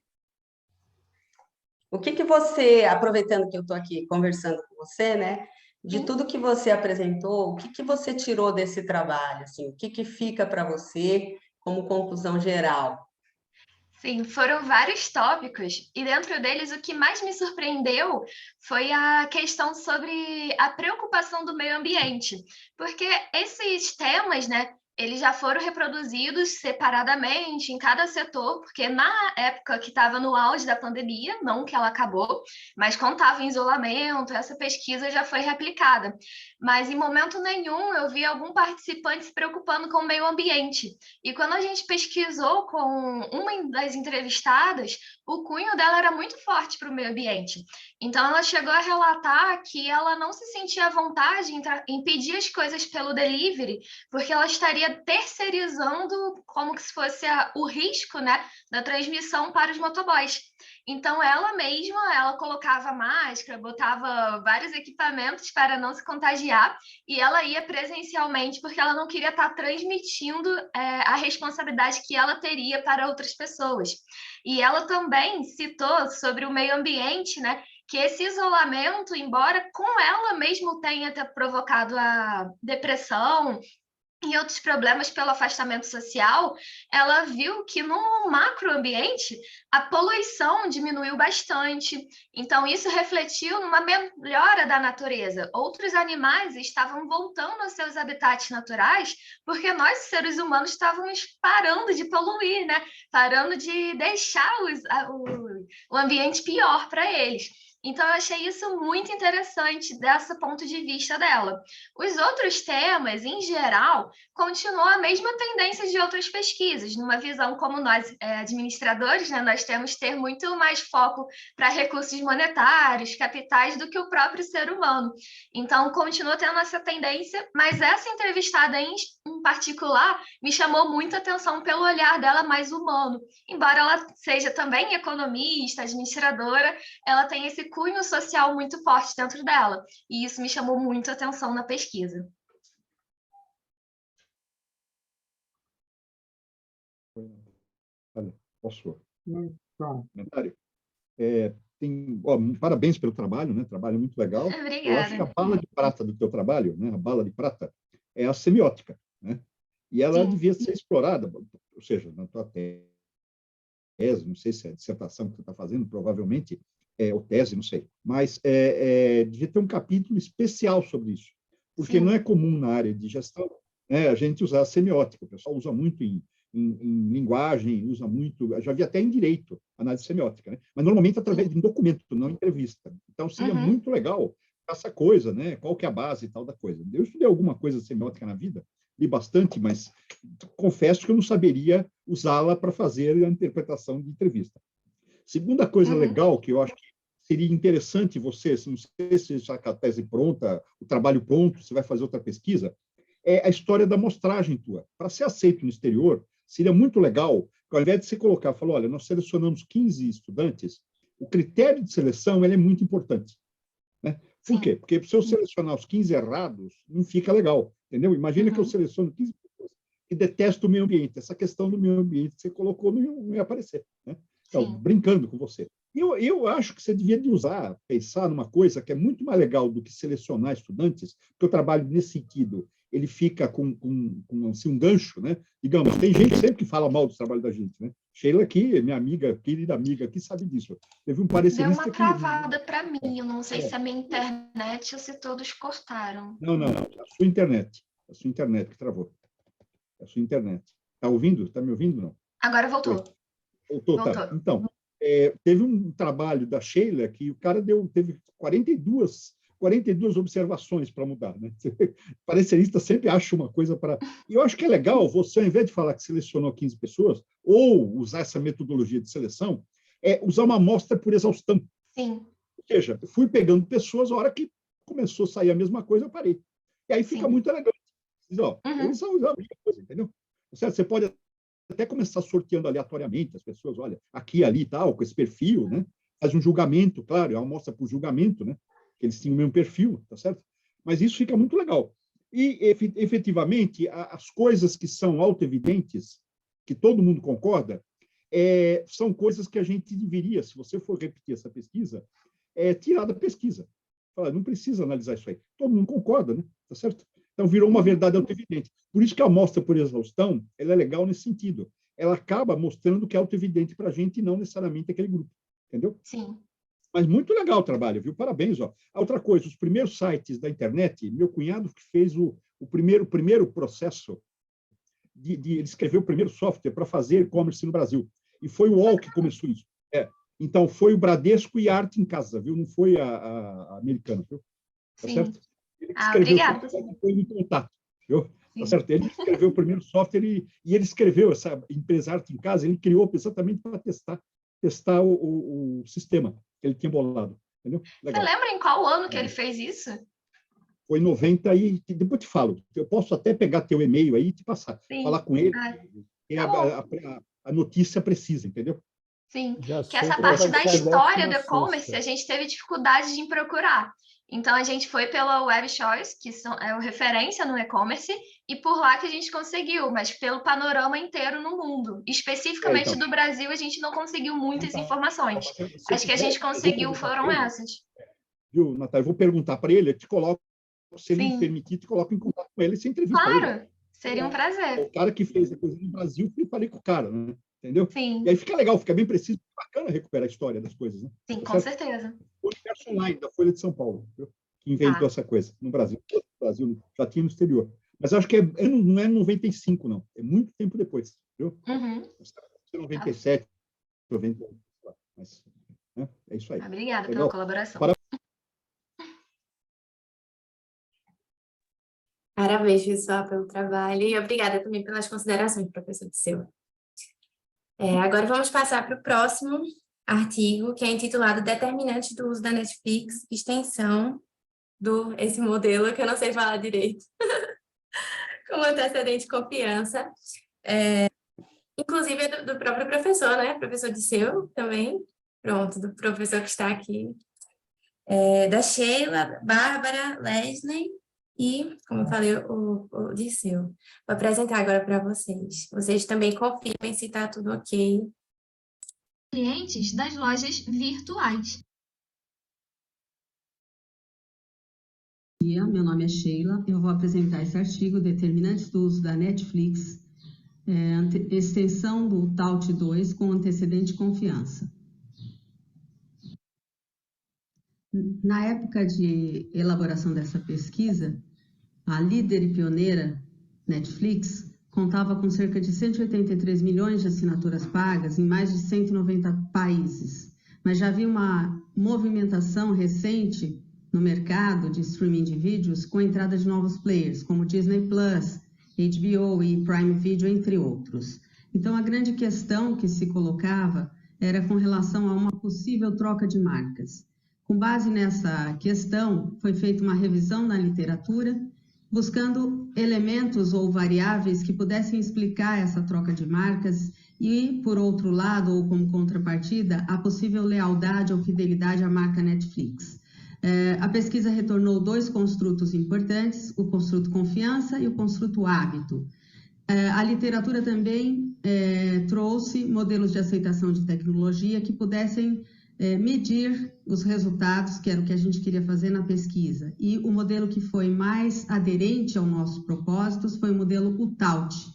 O que você, aproveitando que eu estou aqui conversando com você, né, de tudo que você apresentou, o que você tirou desse trabalho, assim, o que fica para você como conclusão geral?
Sim, foram vários tópicos, e dentro deles o que mais me surpreendeu foi a questão sobre a preocupação do meio ambiente, porque esses temas, né, eles já foram reproduzidos separadamente em cada setor, porque na época que estava no auge da pandemia, não que ela acabou, mas quando estava em isolamento, essa pesquisa já foi replicada. Mas em momento nenhum eu vi algum participante se preocupando com o meio ambiente. E quando a gente pesquisou com uma das entrevistadas, o cunho dela era muito forte para o meio ambiente. Então, ela chegou a relatar que ela não se sentia à vontade em pedir as coisas pelo delivery, porque ela estaria terceirizando como que se fosse o risco, né, da transmissão para os motoboys. Então, ela colocava máscara, botava vários equipamentos para não se contagiar, e ela ia presencialmente porque ela não queria estar transmitindo a responsabilidade que ela teria para outras pessoas. E ela também citou sobre o meio ambiente, né, que esse isolamento, embora com ela mesmo tenha provocado a depressão e outros problemas pelo afastamento social, ela viu que no macroambiente a poluição diminuiu bastante. Então, isso refletiu numa melhora da natureza. Outros animais estavam voltando aos seus habitats naturais porque nós, seres humanos, estávamos parando de poluir, né? Parando de deixar o ambiente pior para eles. Então, eu achei isso muito interessante desse ponto de vista dela. Os outros temas, em geral, continuam a mesma tendência de outras pesquisas. Numa visão como nós, administradores, né, nós temos que ter muito mais foco para recursos monetários, capitais, do que o próprio ser humano. Então, continua tendo essa tendência, mas essa entrevistada em particular me chamou muita atenção pelo olhar dela mais humano. Embora ela seja também economista, administradora, ela tem esse cunho social muito forte dentro dela. E isso me chamou muito a atenção na pesquisa.
Olha, posso comentário? Parabéns pelo trabalho, né? Trabalho muito legal.
Obrigada.
Eu acho que a bala de prata do teu trabalho, né? A bala de prata é a semiótica, né? E ela devia ser explorada, ou seja, na tua tese, não sei se é a dissertação que tu está fazendo, provavelmente, ou tese, não sei, mas devia ter um capítulo especial sobre isso, porque não é comum na área de gestão, né, a gente usar a semiótica, o pessoal usa muito em linguagem, usa muito, já vi até em direito, análise semiótica, né? Mas normalmente através de um documento, não entrevista. Então, seria muito legal essa coisa, né? Qual que é a base e tal da coisa. Eu estudei alguma coisa de semiótica na vida, li bastante, mas confesso que eu não saberia usá-la para fazer a interpretação de entrevista. Segunda coisa legal que eu acho que seria interessante você, não sei se já com a tese pronta, o trabalho pronto, você vai fazer outra pesquisa, é a história da amostragem tua. Para ser aceito no exterior, seria muito legal, ao invés de você colocar, falou, olha, nós selecionamos 15 estudantes, o critério de seleção ele é muito importante. Né? Por quê? Porque se eu selecionar os 15 errados, não fica legal, entendeu? Imagina que eu seleciono 15 pessoas que detestam o meio ambiente. Essa questão do meio ambiente que você colocou não ia aparecer. Né? Então, brincando com você. Eu acho que você devia de pensar numa coisa que é muito mais legal do que selecionar estudantes, porque o trabalho, nesse sentido, ele fica com assim, um gancho, né? Digamos, tem gente sempre que fala mal do trabalho da gente, né? Sheila aqui, minha amiga, querida amiga aqui, sabe disso. Teve um parecerista
Deu uma travada para mim, eu não sei se a minha internet ou se todos cortaram.
Não, a sua internet que travou. A sua internet. Está ouvindo? Está me ouvindo, não?
Agora voltou.
Voltou. Tá. Então, teve um trabalho da Sheila que o cara teve 42 42 observações para mudar, né? Parecerista sempre acha uma coisa para... E eu acho que é legal você, ao invés de falar que selecionou 15 pessoas, ou usar essa metodologia de seleção, usar uma amostra por exaustão.
Sim.
Ou seja, eu fui pegando pessoas, a hora que começou a sair a mesma coisa, eu parei. E aí fica muito legal. Diz, ó, eles são a mesma coisa, entendeu? Você pode até começar sorteando aleatoriamente as pessoas, olha, aqui, ali e tal, com esse perfil, né? Faz um julgamento, claro, é uma amostra por julgamento, né? Que eles tinham o mesmo perfil, tá certo? Mas isso fica muito legal. E, efetivamente, as coisas que são autoevidentes, que todo mundo concorda, são coisas que a gente deveria, se você for repetir essa pesquisa, tirar da pesquisa. Fala, não precisa analisar isso aí. Todo mundo concorda, né? Tá certo? Então, virou uma verdade autoevidente. Por isso que a amostra por exaustão, ela é legal nesse sentido. Ela acaba mostrando que é autoevidente para a gente e não necessariamente aquele grupo. Entendeu?
Sim.
Mas muito legal o trabalho, viu? Parabéns. Ó. Outra coisa, os primeiros sites da internet, meu cunhado que fez o primeiro processo, ele escreveu o primeiro software para fazer e-commerce no Brasil. E foi o UOL que começou isso. Então, foi o Bradesco e a Arte em Casa, viu? Não foi a americana, viu? Tá certo? Ele que escreveu,
obrigada.
Foi em contato, viu? Tá certo? Ele escreveu o primeiro software e ele escreveu essa empresa Arte em Casa, ele criou exatamente para testar o sistema que ele tinha bolado. Entendeu?
Legal. Você lembra em qual ano que ele fez isso?
Foi em 90 e depois te falo. Eu posso até pegar teu e-mail aí e te passar.
Sim.
Falar com ele. A notícia precisa, entendeu?
Sim, que essa parte da história do e-commerce a gente teve dificuldade de procurar. Então, a gente foi pela Web Choice, que é referência no e-commerce, e por lá que a gente conseguiu, mas pelo panorama inteiro no mundo. Especificamente do Brasil, a gente não conseguiu muitas informações. As que a gente conseguiu foram essas.
Viu, Natália? Eu vou perguntar para ele, eu te coloco, se ele me permitir, te coloco em contato com ele, sem entrevista.
Claro, seria um prazer.
O cara que fez a coisa no Brasil, eu falei com o cara, né? Entendeu?
Sim.
E aí fica legal, fica bem preciso, bacana recuperar a história das coisas, né?
Sim, com certeza.
O Universo Online, da Folha de São Paulo, viu? Que inventou essa coisa no Brasil. No Brasil já tinha no exterior. Mas acho que não é 95, não. É muito tempo depois, viu? 97, 90. Mas, né? É isso aí.
Obrigada pela colaboração.
Parabéns, pessoal, pelo trabalho. E obrigada também pelas considerações, professor Disseu. Agora vamos passar para o próximo artigo, que é intitulado Determinantes do uso da Netflix, extensão esse modelo, que eu não sei falar direito, com antecedente confiança. Inclusive é do próprio professor, né? Professor Disseu também. Pronto, do professor que está aqui. Da Sheila, Bárbara, Leslie e, como eu falei, o Disseu. Vou apresentar agora para vocês. Vocês também confirmem se está tudo ok.
Clientes das lojas virtuais.
Meu nome é Sheila, eu vou apresentar esse artigo, Determinantes do uso da Netflix, extensão do TAUT 2 com antecedente confiança. Na época de elaboração dessa pesquisa, a líder e pioneira Netflix contava com cerca de 183 milhões de assinaturas pagas em mais de 190 países, mas já havia uma movimentação recente no mercado de streaming de vídeos com a entrada de novos players, como Disney+, HBO e Prime Video, entre outros. Então, a grande questão que se colocava era com relação a uma possível troca de marcas. Com base nessa questão, foi feita uma revisão na literatura, buscando elementos ou variáveis que pudessem explicar essa troca de marcas e, por outro lado, ou como contrapartida, a possível lealdade ou fidelidade à marca Netflix. A pesquisa retornou 2 construtos importantes, o construto confiança e o construto hábito. A literatura também trouxe modelos de aceitação de tecnologia que pudessem medir os resultados, que era o que a gente queria fazer na pesquisa. E o modelo que foi mais aderente aos nossos propósitos foi o modelo UTAUT.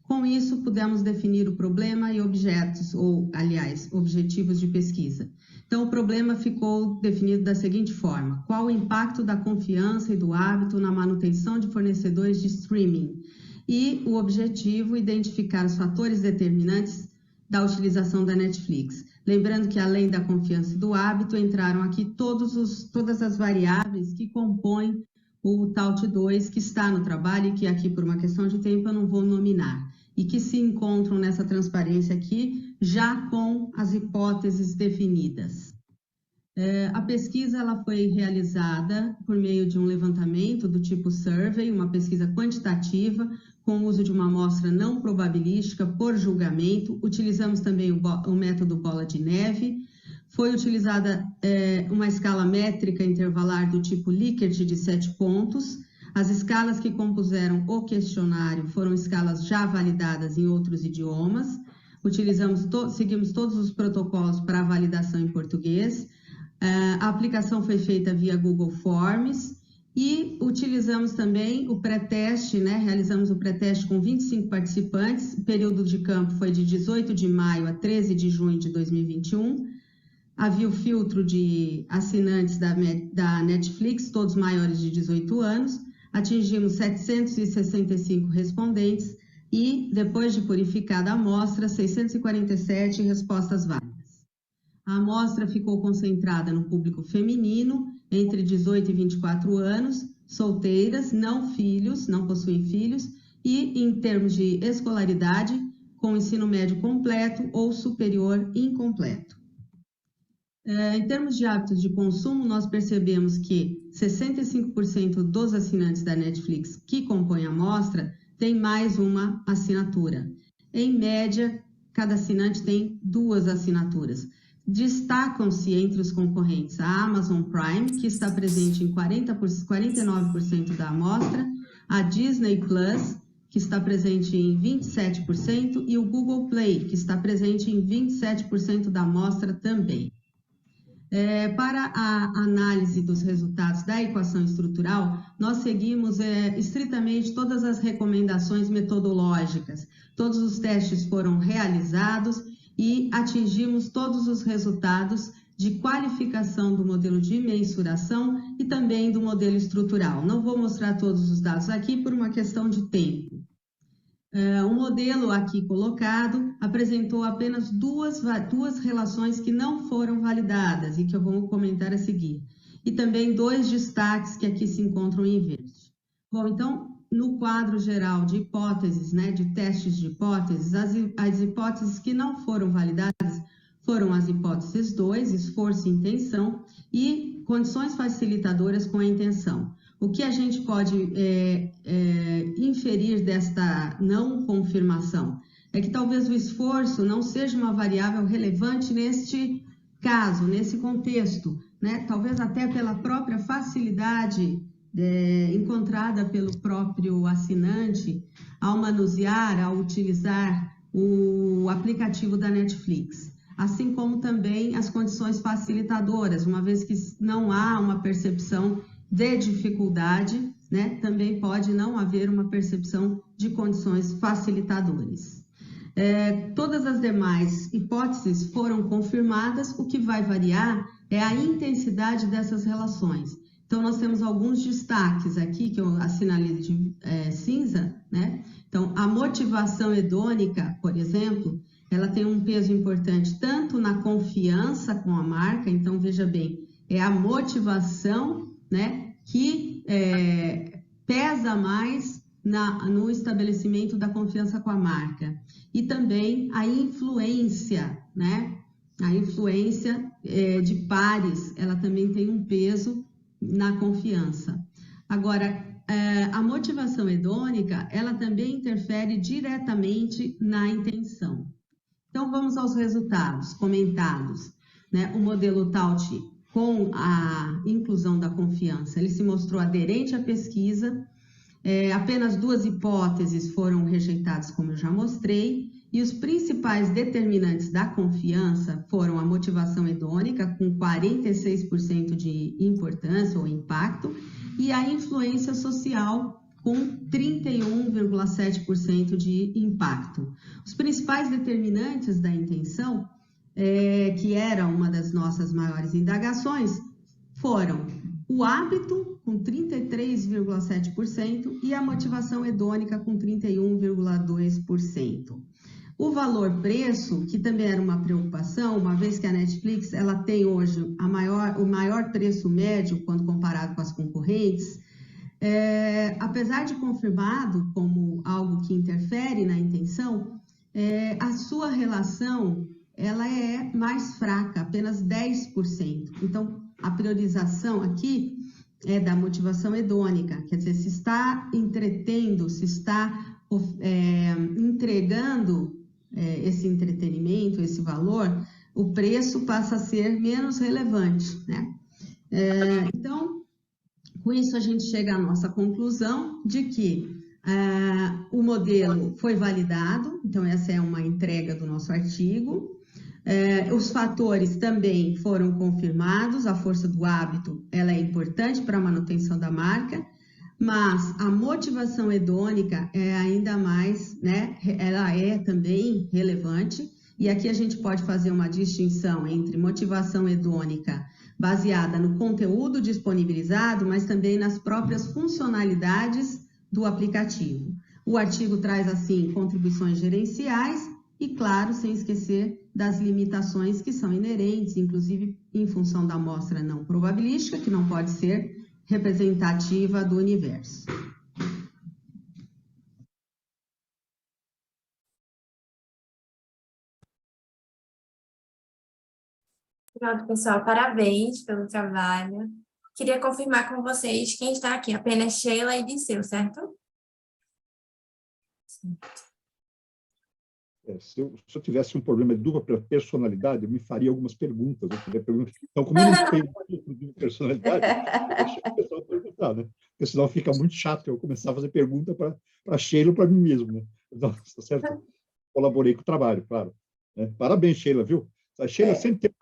Com isso, pudemos definir o problema e objetos, ou, aliás, objetivos de pesquisa. Então, o problema ficou definido da seguinte forma: qual o impacto da confiança e do hábito na manutenção de fornecedores de streaming? E o objetivo, identificar os fatores determinantes da utilização da Netflix. Lembrando que, além da confiança e do hábito, entraram aqui todas as variáveis que compõem o TAUT2 que está no trabalho e que aqui, por uma questão de tempo, eu não vou nominar, e que se encontram nessa transparência aqui, já com as hipóteses definidas. A pesquisa ela foi realizada por meio de um levantamento do tipo survey, uma pesquisa quantitativa, com o uso de uma amostra não probabilística por julgamento. Utilizamos também o método bola de neve. Foi utilizada uma escala métrica intervalar do tipo Likert de 7 pontos. As escalas que compuseram o questionário foram escalas já validadas em outros idiomas. Seguimos todos os protocolos para a validação em português. A aplicação foi feita via Google Forms e utilizamos também o pré-teste, né? Realizamos o pré-teste com 25 participantes. O período de campo foi de 18 de maio a 13 de junho de 2021. Havia o filtro de assinantes da Netflix, todos maiores de 18 anos. Atingimos 765 respondentes e, depois de purificada a amostra, 647 respostas válidas. A amostra ficou concentrada no público feminino, entre 18 e 24 anos, solteiras, não possuem filhos, e em termos de escolaridade, com ensino médio completo ou superior incompleto. Em termos de hábitos de consumo, nós percebemos que 65% dos assinantes da Netflix que compõem a amostra tem mais uma assinatura. Em média, cada assinante tem 2 assinaturas. Destacam-se entre os concorrentes a Amazon Prime, que está presente em 49% da amostra, a Disney Plus, que está presente em 27%, e o Google Play, que está presente em 27% da amostra também. Para a análise dos resultados da equação estrutural, nós seguimos estritamente todas as recomendações metodológicas. Todos os testes foram realizados e atingimos todos os resultados de qualificação do modelo de mensuração e também do modelo estrutural. Não vou mostrar todos os dados aqui por uma questão de tempo. O modelo aqui colocado apresentou apenas duas relações que não foram validadas e que eu vou comentar a seguir. E também 2 destaques que aqui se encontram em verde. Bom, então, no quadro geral de hipóteses, né, de testes de hipóteses, as hipóteses que não foram validadas foram as hipóteses 2, esforço e intenção, e condições facilitadoras com a intenção. O que a gente pode inferir desta não confirmação é que talvez o esforço não seja uma variável relevante neste caso, nesse contexto, né? Talvez até pela própria facilidade encontrada pelo próprio assinante ao manusear, ao utilizar o aplicativo da Netflix, assim como também as condições facilitadoras, uma vez que não há uma percepção de dificuldade, né, também pode não haver uma percepção de condições facilitadoras. Todas as demais hipóteses foram confirmadas, o que vai variar é a intensidade dessas relações. Então, nós temos alguns destaques aqui, que eu assinalei de cinza, né? Então, a motivação hedônica, por exemplo, ela tem um peso importante tanto na confiança com a marca, então, veja bem, é a motivação, né, que pesa mais no estabelecimento da confiança com a marca. E também a influência, né? A influência de pares, ela também tem um peso na confiança. Agora, a motivação hedônica, ela também interfere diretamente na intenção. Então, vamos aos resultados comentados, né? O modelo TAUT com a inclusão da confiança, ele se mostrou aderente à pesquisa, apenas 2 hipóteses foram rejeitadas, como eu já mostrei, e os principais determinantes da confiança foram a motivação hedônica, com 46% de importância ou impacto, e a influência social, com 31,7% de impacto. Os principais determinantes da intenção, que era uma das nossas maiores indagações, foram o hábito, com 33,7%, e a motivação hedônica, com 31,2%. O valor preço, que também era uma preocupação, uma vez que a Netflix ela tem hoje o maior preço médio quando comparado com as concorrentes, apesar de confirmado como algo que interfere na intenção, a sua relação ela é mais fraca, apenas 10%. Então, a priorização aqui é da motivação hedônica, quer dizer, se está entretendo, se está entregando esse entretenimento, esse valor, o preço passa a ser menos relevante, né? Então, com isso a gente chega à nossa conclusão de que o modelo foi validado, então essa é uma entrega do nosso artigo. Os fatores também foram confirmados, a força do hábito ela é importante para a manutenção da marca, mas a motivação hedônica é ainda mais, né? Ela é também relevante, e aqui a gente pode fazer uma distinção entre motivação hedônica baseada no conteúdo disponibilizado, mas também nas próprias funcionalidades do aplicativo. O artigo traz, assim, contribuições gerenciais e, claro, sem esquecer das limitações que são inerentes, inclusive em função da amostra não probabilística, que não pode ser representativa do universo.
Pronto, pessoal, parabéns pelo trabalho. Queria confirmar com vocês quem está aqui, apenas Sheila e Disseu, certo?
Se eu tivesse um problema de dupla personalidade, eu me faria algumas perguntas. Então, como eu não tenho dupla personalidade, eu deixo o pessoal perguntar, né? Porque senão fica muito chato eu começar a fazer pergunta para a Sheila ou para mim mesmo, né? Então, tá certo? Colaborei com o trabalho, claro. Parabéns, Sheila, viu? A Sheila sempre tem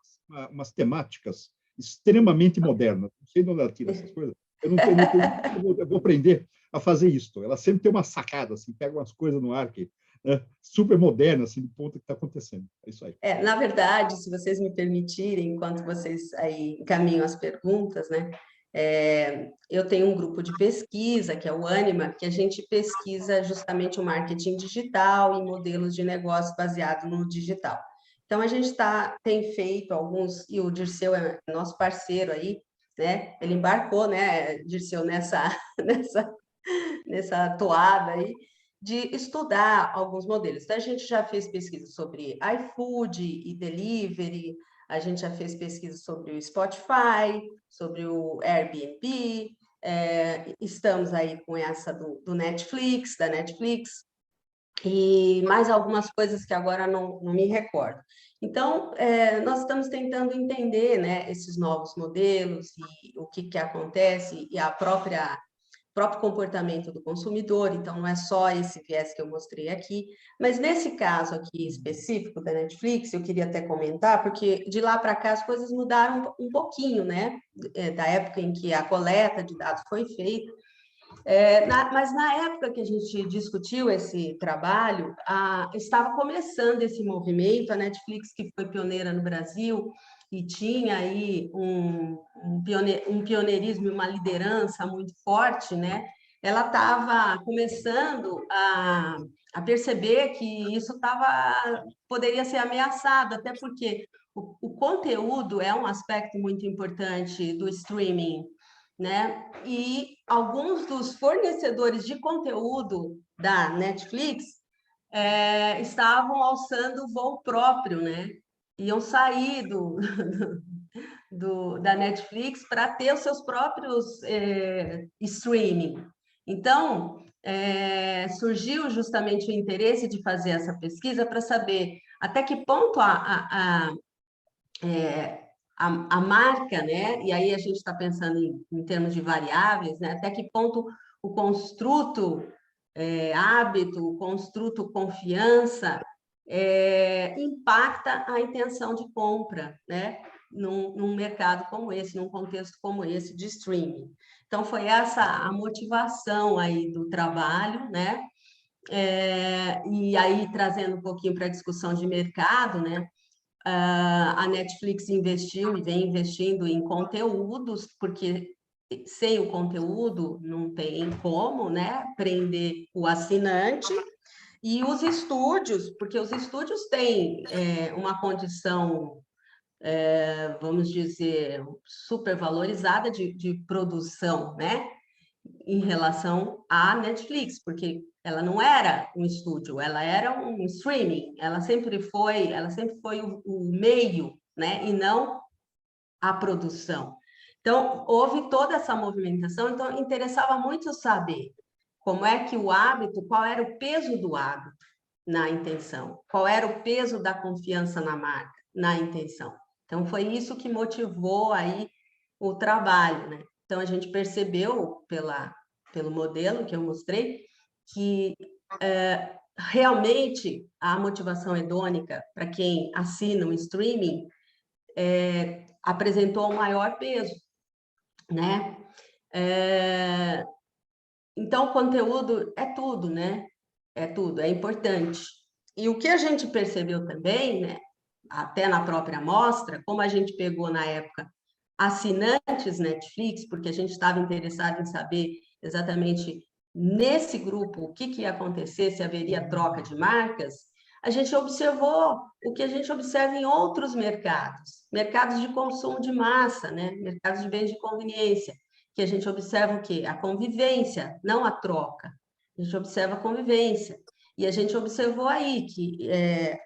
umas temáticas extremamente modernas. Não sei de onde ela tira essas coisas. Eu vou aprender a fazer isso. Ela sempre tem uma sacada, assim, pega umas coisas no ar que super moderna, assim, do ponto que está acontecendo. É isso aí.
Na verdade, se vocês me permitirem, enquanto vocês aí encaminham as perguntas, né? Eu tenho um grupo de pesquisa, que é o Anima, que a gente pesquisa justamente o marketing digital e modelos de negócio baseado no digital. Então, a gente tem feito alguns, e o Dirceu é nosso parceiro aí, né? Ele embarcou, né, Dirceu, nessa toada aí, de estudar alguns modelos. Então, a gente já fez pesquisa sobre iFood e delivery, a gente já fez pesquisa sobre o Spotify, sobre o Airbnb, estamos aí com essa da Netflix, e mais algumas coisas que agora não me recordo. Então, nós estamos tentando entender, né, esses novos modelos e o que acontece e a próprio comportamento do consumidor. Então, não é só esse viés que eu mostrei aqui, mas nesse caso aqui específico da Netflix, eu queria até comentar, porque de lá para cá as coisas mudaram um pouquinho, né, da época em que a coleta de dados foi feita. Mas na época que a gente discutiu esse trabalho, estava começando esse movimento, a Netflix, que foi pioneira no Brasil e tinha aí um pioneirismo e uma liderança muito forte, né? Ela estava começando a perceber que isso poderia ser ameaçado, até porque o conteúdo é um aspecto muito importante do streaming, né? E alguns dos fornecedores de conteúdo da Netflix estavam alçando voo próprio, né? Iam sair da Netflix para ter os seus próprios streaming. Então, surgiu justamente o interesse de fazer essa pesquisa para saber até que ponto a marca, né? E aí a gente está pensando em termos de variáveis, né? Até que ponto o construto hábito, o construto confiança impacta a intenção de compra, né? Num mercado como esse, num contexto como esse de streaming. Então, foi essa a motivação aí do trabalho, né? E aí, trazendo um pouquinho para a discussão de mercado, né? A Netflix investiu e vem investindo em conteúdos, porque sem o conteúdo não tem como, né, prender o assinante. E os estúdios, porque os estúdios têm uma condição, vamos dizer, supervalorizada de produção, né? Em relação à Netflix, porque ela não era um estúdio, ela era um streaming, ela sempre foi o meio, né? E não a produção. Então, houve toda essa movimentação, então interessava muito saber como é que o hábito, qual era o peso do hábito na intenção, qual era o peso da confiança na marca, na intenção. Então, foi isso que motivou aí o trabalho, né? Então, a gente percebeu pelo modelo que eu mostrei que realmente a motivação hedônica para quem assina um streaming apresentou um maior peso, né? Então, o conteúdo é tudo, né? É tudo, é importante. E o que a gente percebeu também, né? Até na própria amostra, como a gente pegou na época assinantes Netflix, porque a gente estava interessado em saber exatamente nesse grupo o que ia acontecer, se haveria troca de marcas, a gente observou o que a gente observa em outros mercados, mercados de consumo de massa, né? Mercados de bens de conveniência, que a gente observa o quê? A convivência, não a troca. A gente observa a convivência. E a gente observou aí que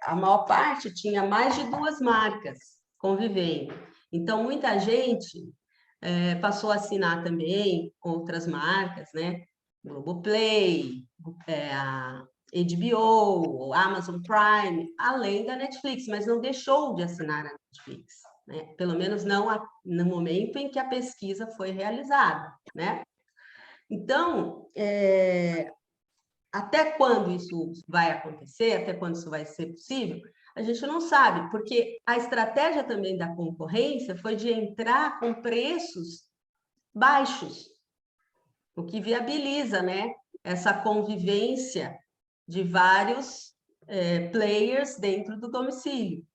a maior parte tinha mais de 2 marcas convivendo. Então, muita gente passou a assinar também outras marcas, né? Globoplay, a HBO, Amazon Prime, além da Netflix, mas não deixou de assinar a Netflix, né? Pelo menos não no momento em que a pesquisa foi realizada, né? Então, até quando isso vai acontecer, até quando isso vai ser possível, a gente não sabe, porque a estratégia também da concorrência foi de entrar com preços baixos, o que viabiliza, né, essa convivência de vários players dentro do domicílio,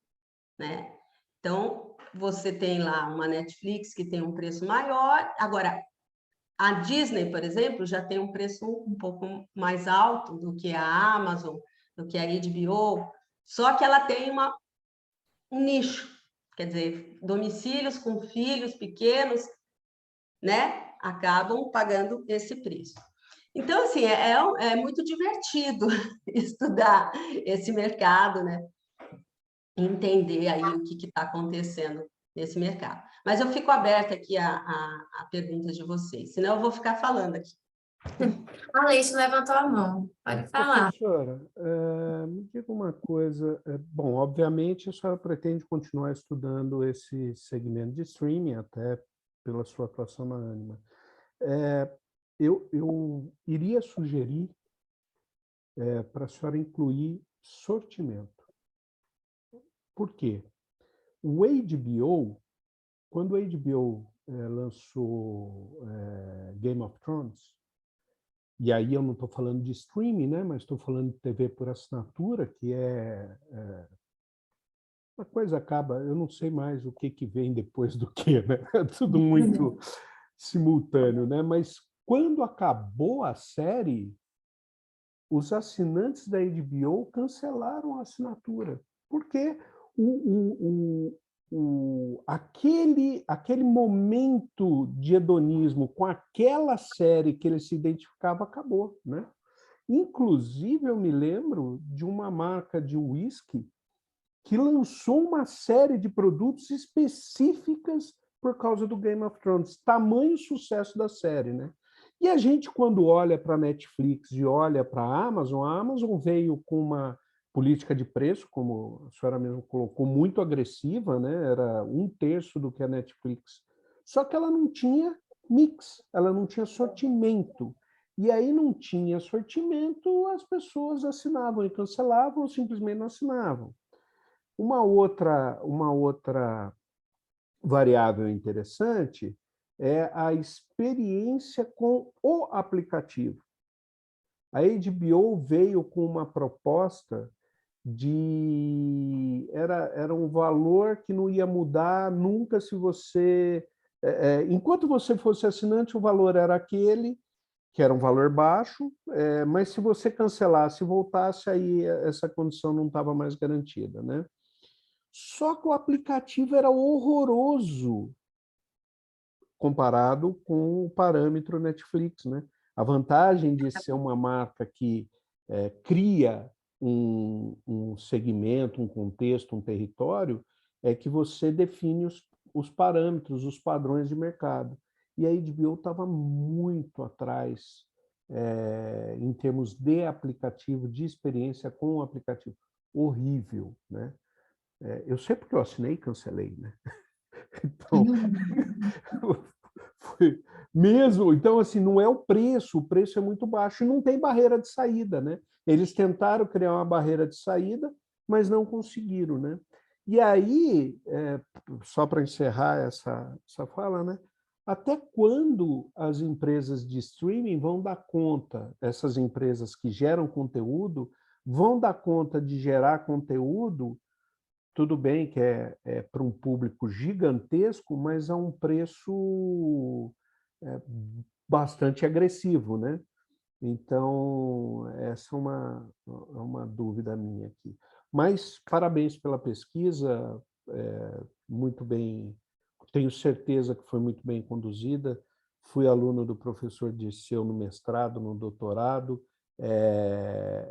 né? Então, você tem lá uma Netflix que tem um preço maior, agora a Disney, por exemplo, já tem um preço um pouco mais alto do que a Amazon, do que a HBO, só que ela tem um nicho, quer dizer, domicílios com filhos pequenos, né, acabam pagando esse preço. Então, assim, é muito divertido estudar esse mercado, né, entender aí o que está acontecendo nesse mercado. Mas eu fico aberta aqui a perguntas de vocês, senão eu vou ficar falando aqui.
A Leite levantou a mão. Pode falar.
Professora, me diga uma coisa. Bom, obviamente, a senhora pretende continuar estudando esse segmento de streaming, até pela sua atuação na Ânima. Eu iria sugerir para a senhora incluir sortimento. Por quê? O HBO, quando a HBO lançou Game of Thrones, e aí eu não estou falando de streaming, né, mas estou falando de TV por assinatura, que uma coisa acaba, eu não sei mais o que vem depois do que, né? É tudo muito simultâneo, né? Mas quando acabou a série, os assinantes da HBO cancelaram a assinatura, porque aquele momento de hedonismo com aquela série que ele se identificava acabou, né? Inclusive, eu me lembro de uma marca de uísque que lançou uma série de produtos específicas por causa do Game of Thrones, tamanho sucesso da série, né? E a gente, quando olha para a Netflix e olha para a Amazon veio com uma política de preço, como a senhora mesmo colocou, muito agressiva, né? Era 1/3 do que a Netflix. Só que ela não tinha mix, ela não tinha sortimento. E aí não tinha sortimento, as pessoas assinavam e cancelavam ou simplesmente não assinavam. Uma outra variável interessante é a experiência com o aplicativo. A HBO veio com uma proposta era um valor que não ia mudar nunca se você... enquanto você fosse assinante, o valor era aquele, que era um valor baixo, mas se você cancelasse e voltasse, aí essa condição não estava mais garantida, né? Só que o aplicativo era horroroso comparado com o parâmetro Netflix, né? A vantagem de ser uma marca que cria um segmento, um contexto, um território, é que você define os parâmetros, os padrões de mercado. E a HBO estava muito atrás em termos de aplicativo, de experiência com o aplicativo. Horrível, né? Eu sei porque eu assinei e cancelei, né? Então, foi mesmo. Então, assim, não é o preço é muito baixo e não tem barreira de saída, né? Eles tentaram criar uma barreira de saída, mas não conseguiram, né? E aí, só para encerrar essa fala, né? Até quando as empresas de streaming vão dar conta, essas empresas que geram conteúdo, vão dar conta de gerar conteúdo? Tudo bem que é para um público gigantesco, mas a um preço bastante agressivo, né? Então, essa é uma dúvida minha aqui. Mas, parabéns pela pesquisa, muito bem, tenho certeza que foi muito bem conduzida. Fui aluno do professor Dirceu no mestrado, no doutorado.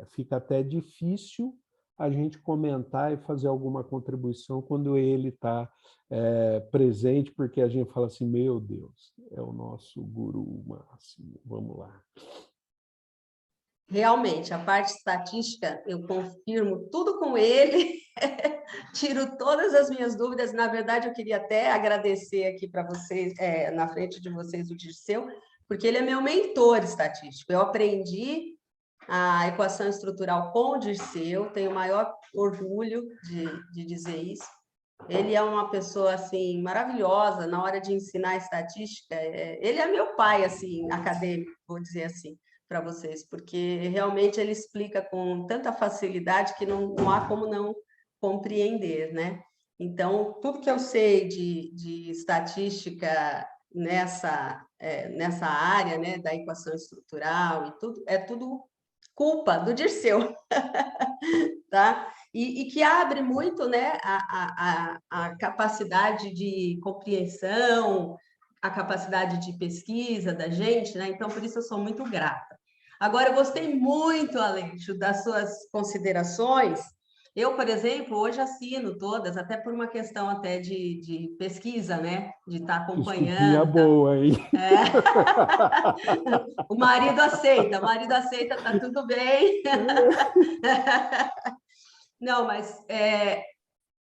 Fica até difícil a gente comentar e fazer alguma contribuição quando ele está presente, porque a gente fala assim, meu Deus, é o nosso guru máximo, vamos lá.
Realmente, a parte estatística, eu confirmo tudo com ele, tiro todas as minhas dúvidas. Na verdade, eu queria até agradecer aqui para vocês, na frente de vocês, o Dirceu, porque ele é meu mentor estatístico. Eu aprendi a equação estrutural com o Dirceu, tenho o maior orgulho de dizer isso. Ele é uma pessoa assim maravilhosa na hora de ensinar estatística. Ele é meu pai assim acadêmico, vou dizer assim para vocês, porque realmente ele explica com tanta facilidade que não há como não compreender, né? Então, tudo que eu sei de estatística nessa área, né, da equação estrutural e tudo, é tudo culpa do Dirceu, tá? E que abre muito, né, a capacidade de compreensão, a capacidade de pesquisa da gente, né? Então, por isso eu sou muito grata. Agora, eu gostei muito, Aleixo, das suas considerações. Eu, por exemplo, hoje assino todas, até por uma questão até de pesquisa, né? De estar acompanhando.
Desculpinha boa, hein?
O marido aceita, tá tudo bem. Não, mas,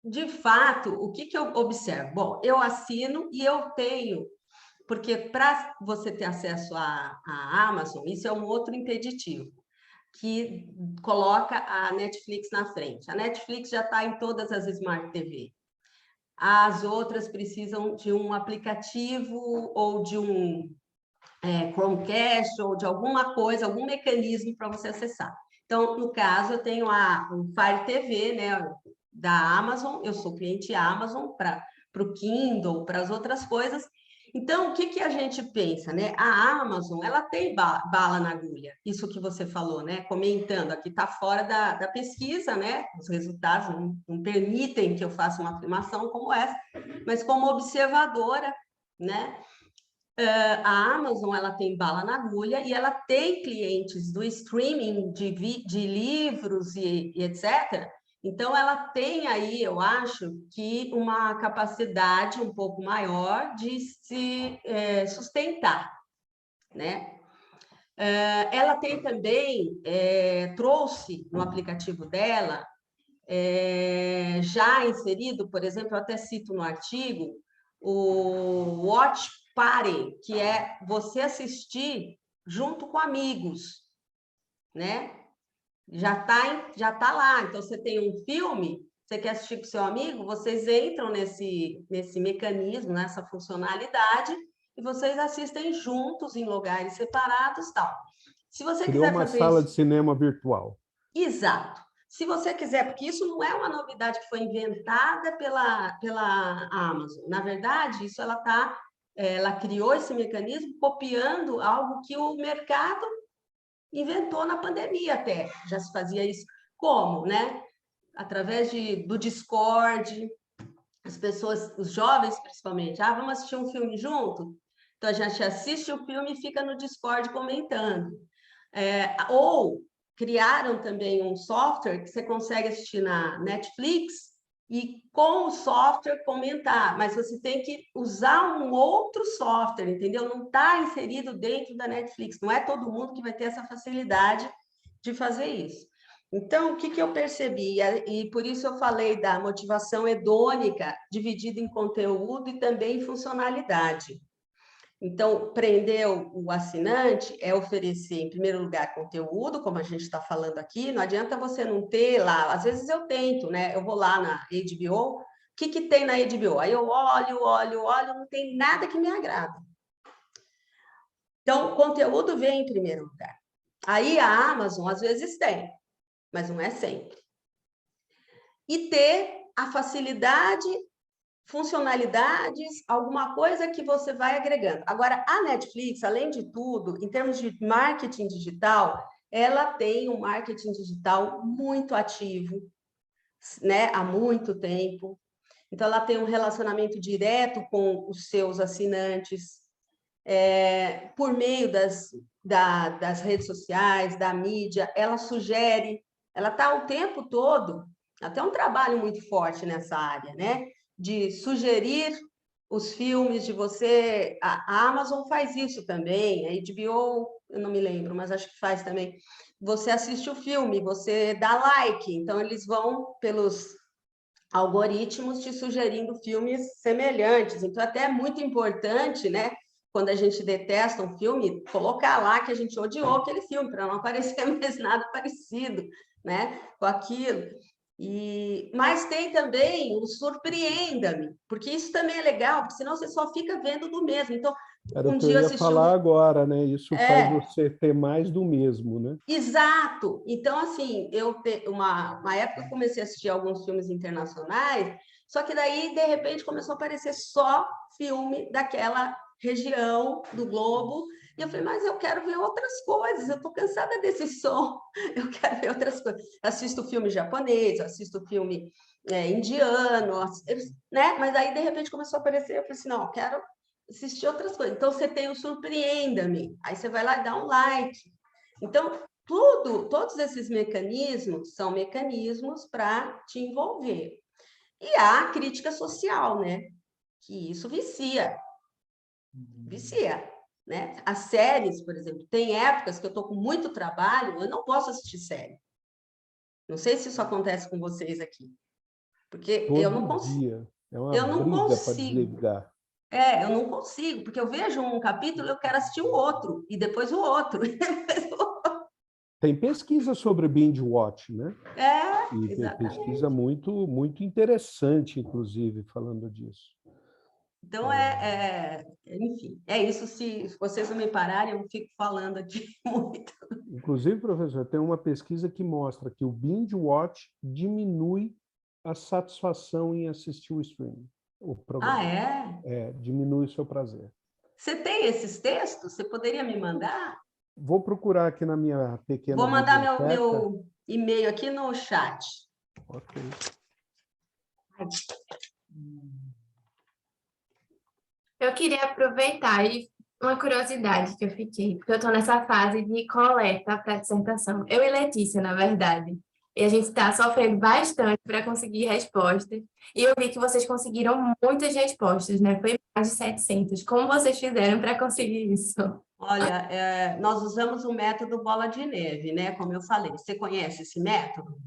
de fato, o que eu observo? Bom, eu assino e eu tenho... Porque para você ter acesso à Amazon, isso é um outro impeditivo, que coloca a Netflix na frente. A Netflix já está em todas as Smart TV. As outras precisam de um aplicativo ou de um Chromecast ou de alguma coisa, algum mecanismo para você acessar. Então, no caso, eu tenho o Fire TV, né, da Amazon, eu sou cliente Amazon para o Kindle, para as outras coisas. Então, o que a gente pensa, né? A Amazon, ela tem bala na agulha, isso que você falou, né? Comentando, aqui está fora da pesquisa, né? Os resultados não permitem que eu faça uma afirmação como essa, mas como observadora, né? A Amazon, ela tem bala na agulha e ela tem clientes do streaming de livros e etc., então, ela tem aí, eu acho, que uma capacidade um pouco maior de se sustentar, né? Ela tem também, trouxe no aplicativo dela, já inserido, por exemplo, eu até cito no artigo, o Watch Party, que é você assistir junto com amigos, né? Já tá lá. Então, você tem um filme, você quer assistir com seu amigo, vocês entram nesse mecanismo, nessa funcionalidade, e vocês assistem juntos em lugares separados, tal. Se você quiser
uma
fazer
sala
isso...
de cinema virtual.
Exato. Se você quiser, porque isso não é uma novidade que foi inventada pela Amazon. Na verdade, isso ela está ela criou esse mecanismo copiando algo que o mercado inventou na pandemia até. Já se fazia isso. Como, né? Através do Discord, as pessoas, os jovens principalmente, vamos assistir um filme junto? Então, a gente assiste o filme e fica no Discord comentando. Ou criaram também um software que você consegue assistir na Netflix e com o software comentar, mas você tem que usar um outro software, entendeu? Não está inserido dentro da Netflix, não é todo mundo que vai ter essa facilidade de fazer isso. Então, o que eu percebi? E por isso eu falei da motivação hedônica, dividida em conteúdo e também em funcionalidade. Então, prender o assinante é oferecer, em primeiro lugar, conteúdo, como a gente está falando aqui. Não adianta você não ter lá. Às vezes eu tento, né? Eu vou lá na HBO, o que tem na HBO? Aí eu olho, não tem nada que me agrada. Então, o conteúdo vem em primeiro lugar. Aí a Amazon, às vezes, tem, mas não é sempre. E ter a facilidade, funcionalidades, alguma coisa que você vai agregando. Agora, a Netflix, além de tudo, em termos de marketing digital, ela tem um marketing digital muito ativo, né, há muito tempo. Então, ela tem um relacionamento direto com os seus assinantes, por meio das redes sociais, da mídia, ela sugere, ela está o tempo todo, até um trabalho muito forte nessa área, né? De sugerir os filmes de você. A Amazon faz isso também, a HBO, eu não me lembro, mas acho que faz também. Você assiste o filme, você dá like, então eles vão pelos algoritmos te sugerindo filmes semelhantes. Então, até é muito importante, né? Quando a gente detesta um filme, colocar lá que a gente odiou aquele filme, para não aparecer mais nada parecido, né, com aquilo. Mas tem também o surpreenda-me, porque isso também é legal, porque senão você só fica vendo do mesmo. Então,
Era o que eu ia falar agora, né? Isso faz você ter mais do mesmo, né?
Exato. Então, assim, uma época eu comecei a assistir alguns filmes internacionais, só que daí, de repente, começou a aparecer só filme daquela região do globo, e eu falei, mas eu quero ver outras coisas, eu estou cansada desse som, eu quero ver outras coisas. Assisto filme japonês, assisto filme indiano, né? Mas aí, de repente, começou a aparecer, eu falei assim, não, eu quero assistir outras coisas. Então, você tem o Surpreenda-me, aí você vai lá e dá um like. Então, todos esses mecanismos são mecanismos para te envolver. E há crítica social, né? Que isso vicia, né? As séries, por exemplo, tem épocas que eu estou com muito trabalho, eu não posso assistir série. Não sei se isso acontece com vocês aqui, porque eu não consigo.
É uma briga para desligar.
Eu não consigo, porque eu vejo um capítulo, eu quero assistir o outro, e depois o outro, e depois o outro.
Tem pesquisa sobre binge watch, né? E
exatamente.
Tem pesquisa muito, muito interessante, inclusive, falando disso.
Então, enfim, é isso. Se vocês não me pararem, eu fico falando aqui muito.
Inclusive, professor, tem uma pesquisa que mostra que o binge watch diminui a satisfação em assistir o streaming, o programa. Diminui o seu prazer.
Você tem esses textos? Você poderia me mandar?
Vou procurar aqui na minha pequena
Vou mandar meu e-mail aqui no chat.
Ok.
Eu queria aproveitar uma curiosidade que eu fiquei, porque eu estou nessa fase de coleta para dissertação. Eu e Letícia, na verdade. E a gente está sofrendo bastante para conseguir respostas. E eu vi que vocês conseguiram muitas respostas, né? Foi mais de 700. Como vocês fizeram para conseguir isso?
Olha, nós usamos o método bola de neve, né? Como eu falei. Você conhece esse método?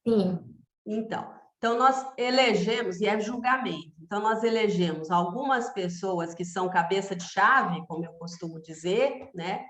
Sim.
Então nós elegemos, e é julgamento. Então, nós elegemos algumas pessoas que são cabeça de chave, como eu costumo dizer, né?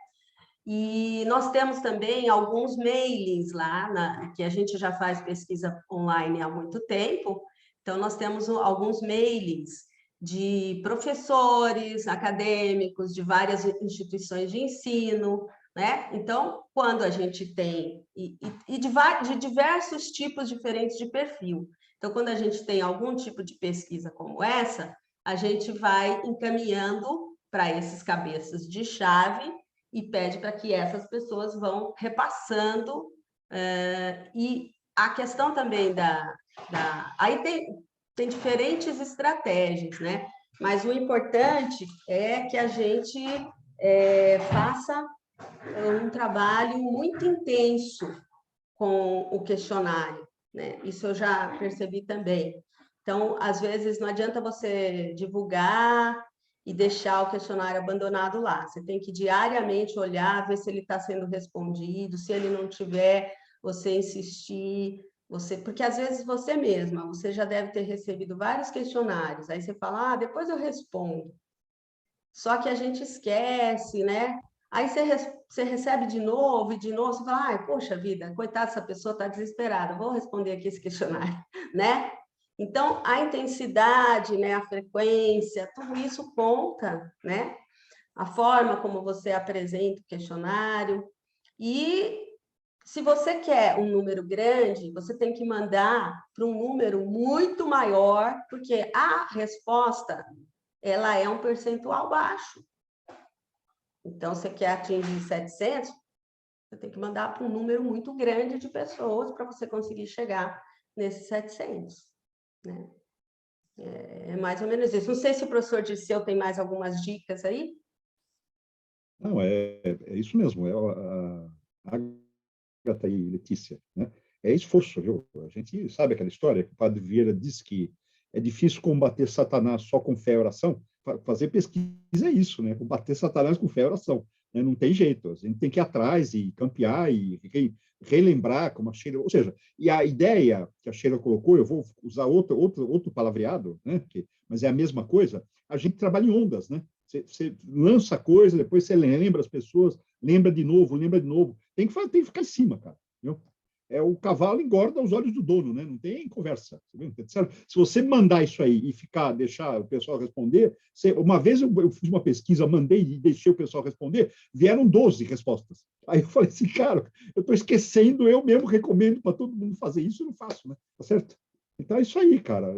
E nós temos também alguns mailings lá, que a gente já faz pesquisa online há muito tempo. Então, nós temos alguns mailings de professores acadêmicos de várias instituições de ensino, né? Então, quando a gente tem... de diversos tipos diferentes de perfil. Então, quando a gente tem algum tipo de pesquisa como essa, a gente vai encaminhando para esses cabeças de chave e pede para que essas pessoas vão repassando. E a questão também aí tem diferentes estratégias, né? Mas o importante é que a gente faça um trabalho muito intenso com o questionário, né? Isso eu já percebi também. Então, às vezes, não adianta você divulgar e deixar o questionário abandonado lá. Você tem que diariamente olhar, ver se ele está sendo respondido, se ele não tiver, você insistir, porque às vezes você já deve ter recebido vários questionários, aí você fala, depois eu respondo. Só que a gente esquece, né? Aí você recebe de novo, você fala, poxa vida, coitada, essa pessoa está desesperada, vou responder aqui esse questionário, né? Então, a intensidade, né, a frequência, tudo isso conta, né? A forma como você apresenta o questionário. E se você quer um número grande, você tem que mandar para um número muito maior, porque a resposta, ela é um percentual baixo. Então, você quer atingir 700, você tem que mandar para um número muito grande de pessoas para você conseguir chegar nesses 700. Né? É mais ou menos isso. Não sei se o professor Dirceu tem mais algumas dicas aí.
Não, é isso mesmo. A Agatha e Letícia, né? É esforço, viu? A gente sabe aquela história que o Padre Vieira disse que é difícil combater Satanás só com fé e oração. Fazer pesquisa é isso, né? Combater Satanás com fé e oração. Né? Não tem jeito. A gente tem que ir atrás e campear e relembrar como a Sheila... Ou seja, e a ideia que a Sheila colocou, eu vou usar outro palavreado, né? Mas é a mesma coisa, a gente trabalha em ondas, né? Você lança a coisa, depois você lembra as pessoas, lembra de novo. Tem que ficar em cima, cara. Entendeu? O cavalo engorda aos olhos do dono, né? Não tem conversa. Se você mandar isso aí e deixar o pessoal responder, uma vez eu fiz uma pesquisa, mandei e deixei o pessoal responder, vieram 12 respostas. Aí eu falei assim, cara, eu estou esquecendo, eu mesmo recomendo para todo mundo fazer isso e não faço, né? Tá certo? Então é isso aí, cara.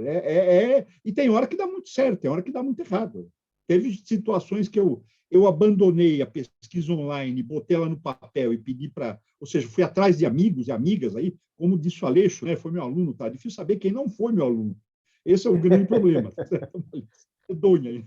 E tem hora que dá muito certo, tem hora que dá muito errado. Teve situações que eu abandonei a pesquisa online, botei ela no papel e pedi para... Ou seja, fui atrás de amigos e amigas aí, como disse o Aleixo, né? Foi meu aluno, tá? Difícil saber quem não foi meu aluno. Esse é o grande problema. Donha aí.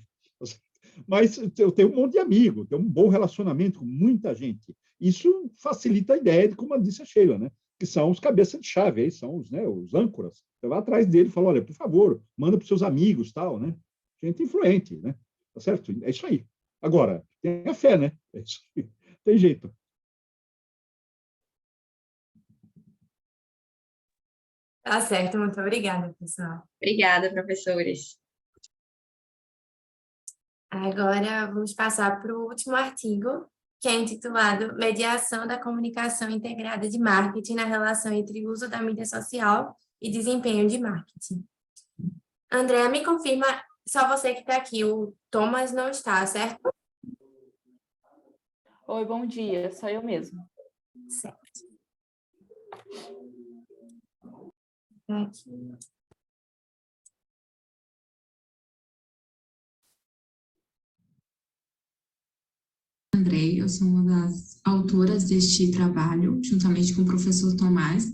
Mas eu tenho um monte de amigos, tenho um bom relacionamento com muita gente. Isso facilita a ideia de, como disse a Sheila, né? Que são os cabeças de chave, aí são os âncoras. Você vai atrás dele e fala, olha, por favor, manda para os seus amigos, tal, né? Gente influente, né? Tá certo? É isso aí. Agora, tem a fé, né? É isso aí. Tem jeito.
Tá certo, muito obrigada, pessoal.
Obrigada, professores.
Agora vamos passar para o último artigo, que é intitulado Mediação da Comunicação Integrada de Marketing na relação entre o uso da mídia social e desempenho de marketing. Andréa, me confirma, só você que está aqui, o Thomas não está, certo?
Oi, bom dia, sou eu mesmo.
Certo. Aqui.
Andrei, eu sou uma das autoras deste trabalho, juntamente com o professor Tomás.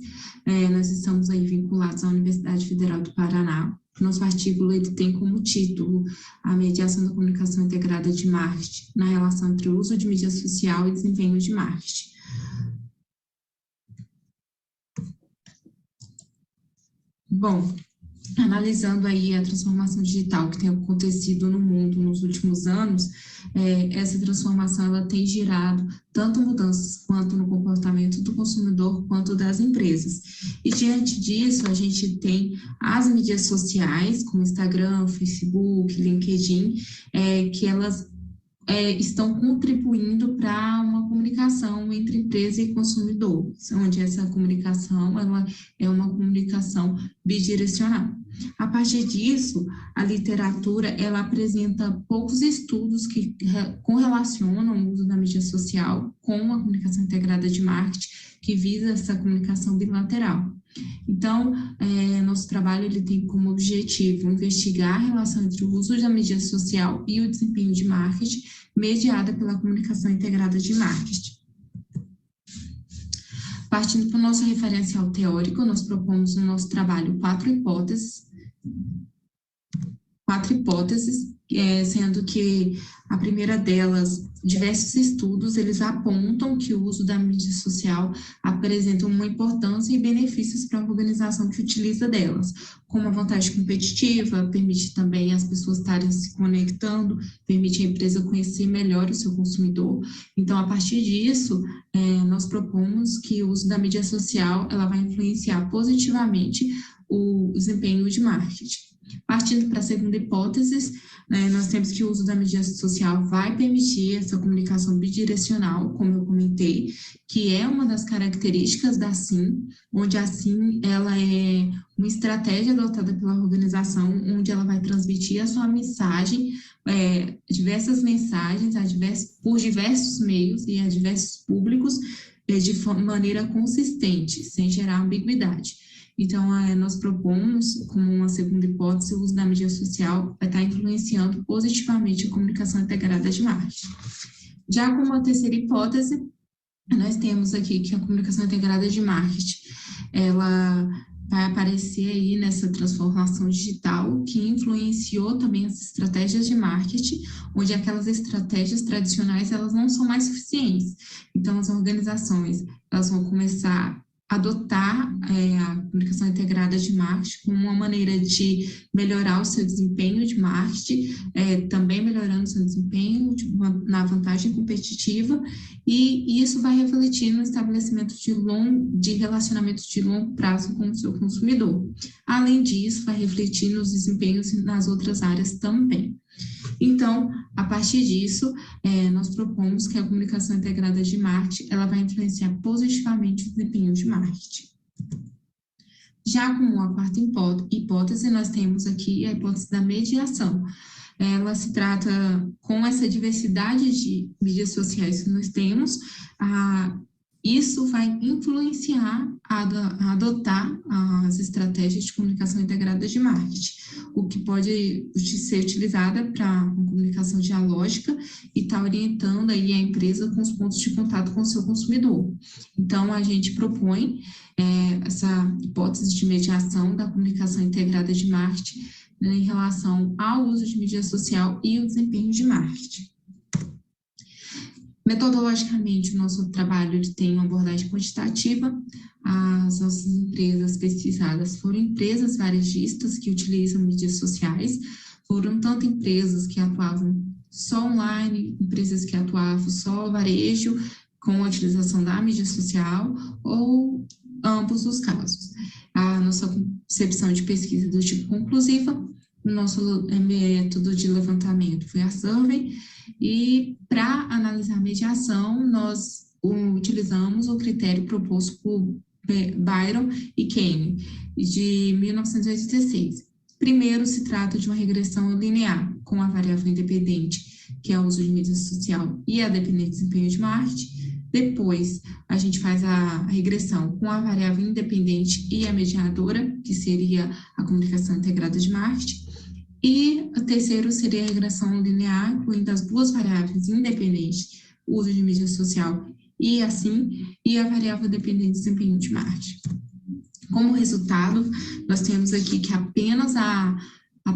Nós estamos aí vinculados à Universidade Federal do Paraná. Nosso artigo ele tem como título a mediação da comunicação integrada de marketing na relação entre o uso de mídia social e desempenho de marketing. Bom, analisando aí a transformação digital que tem acontecido no mundo nos últimos anos, essa transformação ela tem gerado tanto mudanças quanto no comportamento do consumidor quanto das empresas. E diante disso, a gente tem as mídias sociais, como Instagram, Facebook, LinkedIn, que elas estão contribuindo para uma comunicação entre empresa e consumidor, onde essa comunicação ela é uma comunicação bidirecional. A partir disso, a literatura ela apresenta poucos estudos que correlacionam o uso da mídia social com a comunicação integrada de marketing, que visa essa comunicação bilateral. Então, nosso trabalho ele tem como objetivo investigar a relação entre o uso da mídia social e o desempenho de marketing, mediada pela comunicação integrada de marketing. Partindo para o nosso referencial teórico, nós propomos no nosso trabalho 4 hipóteses, sendo que a primeira delas, diversos estudos, eles apontam que o uso da mídia social apresenta uma importância e benefícios para a organização que utiliza delas, como a vantagem competitiva, permite também as pessoas estarem se conectando, permite a empresa conhecer melhor o seu consumidor. Então, a partir disso, nós propomos que o uso da mídia social ela vai influenciar positivamente o desempenho de marketing. Partindo para a segunda hipótese, nós temos que o uso da mídia social vai permitir essa comunicação bidirecional, como eu comentei, que é uma das características da SIM, onde a SIM ela é uma estratégia adotada pela organização, onde ela vai transmitir a sua mensagem, diversas mensagens por diversos meios e a diversos públicos de maneira consistente, sem gerar ambiguidade. Então, nós propomos, como uma segunda hipótese, o uso da mídia social vai estar influenciando positivamente a comunicação integrada de marketing. Já como uma terceira hipótese, nós temos aqui que a comunicação integrada de marketing, ela vai aparecer aí nessa transformação digital que influenciou também as estratégias de marketing, onde aquelas estratégias tradicionais, elas não são mais suficientes. Então, as organizações, elas vão começar adotar a comunicação integrada de marketing como uma maneira de melhorar o seu desempenho de marketing, também melhorando o seu desempenho na vantagem competitiva, e isso vai refletir no estabelecimento de relacionamentos de longo prazo com o seu consumidor. Além disso, vai refletir nos desempenhos nas outras áreas também. Então, a partir disso, nós propomos que a comunicação integrada de marketing ela vai influenciar positivamente o desempenho de marketing. Já como a quarta hipótese, nós temos aqui a hipótese da mediação. Ela se trata, com essa diversidade de mídias sociais que nós temos, isso vai influenciar a adotar as estratégias de comunicação integrada de marketing, o que pode ser utilizada para uma comunicação dialógica e está orientando aí a empresa com os pontos de contato com o seu consumidor. Então, a gente propõe essa hipótese de mediação da comunicação integrada de marketing em relação ao uso de mídia social e o desempenho de marketing. Metodologicamente, o nosso trabalho ele tem uma abordagem quantitativa. As nossas empresas pesquisadas foram empresas varejistas que utilizam mídias sociais, foram tanto empresas que atuavam só online, empresas que atuavam só varejo, com a utilização da mídia social, ou ambos os casos. A nossa concepção de pesquisa do tipo conclusiva, o nosso método de levantamento foi a survey, e para analisar a mediação, nós utilizamos o critério proposto por Byron e Kane, de 1986. Primeiro, se trata de uma regressão linear, com a variável independente, que é o uso de mídia social, e a dependente de desempenho de marketing. Depois, a gente faz a regressão com a variável independente e a mediadora, que seria a comunicação integrada de marketing. E o terceiro seria a regressão linear, incluindo as duas variáveis independentes, o uso de mídia social e a variável dependente de desempenho de marketing. Como resultado, nós temos aqui que apenas a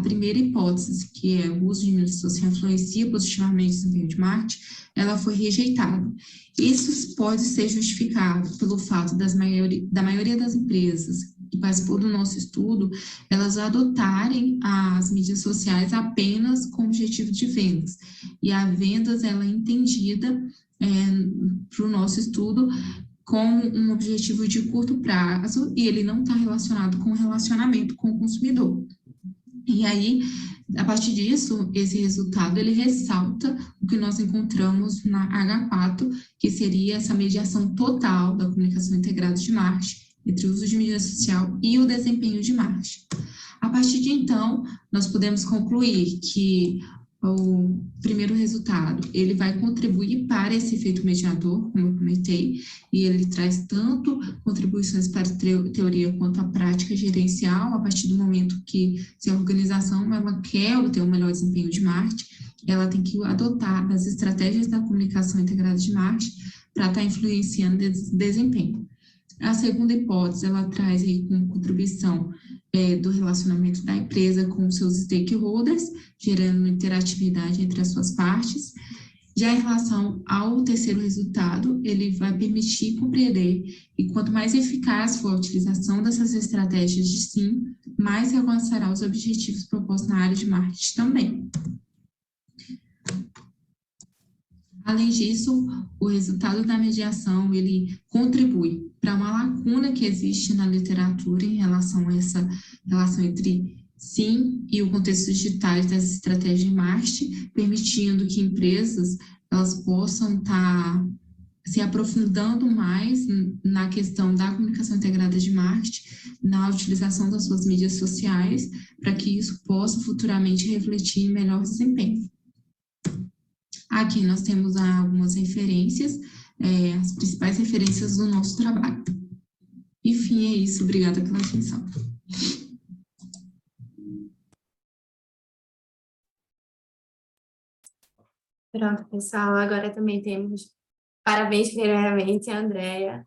primeira hipótese, que é o uso de mídia social influencia positivamente o desempenho de marketing, ela foi rejeitada. Isso pode ser justificado pelo fato da maioria das empresas que participou do nosso estudo, elas adotarem as mídias sociais apenas com o objetivo de vendas. E a vendas, ela é entendida para o nosso estudo como um objetivo de curto prazo e ele não está relacionado com o relacionamento com o consumidor. E aí, a partir disso, esse resultado, ele ressalta o que nós encontramos na H4, que seria essa mediação total da comunicação integrada de marketing entre o uso de mídia social e o desempenho de marketing. A partir de então, nós podemos concluir que o primeiro resultado, ele vai contribuir para esse efeito mediador, como eu comentei, e ele traz tanto contribuições para a teoria quanto a prática gerencial, a partir do momento que, se a organização ela quer obter um melhor desempenho de marketing, ela tem que adotar as estratégias da comunicação integrada de marketing para estar influenciando esse desempenho. A segunda hipótese, ela traz aí com contribuição do relacionamento da empresa com seus stakeholders, gerando interatividade entre as suas partes. Já em relação ao terceiro resultado, ele vai permitir compreender, e quanto mais eficaz for a utilização dessas estratégias de SIM, mais se alcançará os objetivos propostos na área de marketing também. Além disso, o resultado da mediação, ele contribui para uma lacuna que existe na literatura em relação a essa relação entre SIM e o contexto digital das estratégias de marketing, permitindo que empresas elas possam estar se aprofundando mais na questão da comunicação integrada de marketing, na utilização das suas mídias sociais, para que isso possa futuramente refletir em melhor desempenho. Aqui nós temos algumas referências, as principais referências do nosso trabalho. Enfim, é isso. Obrigada pela atenção.
Pronto, pessoal. Agora também temos parabéns primeiramente, Andréia.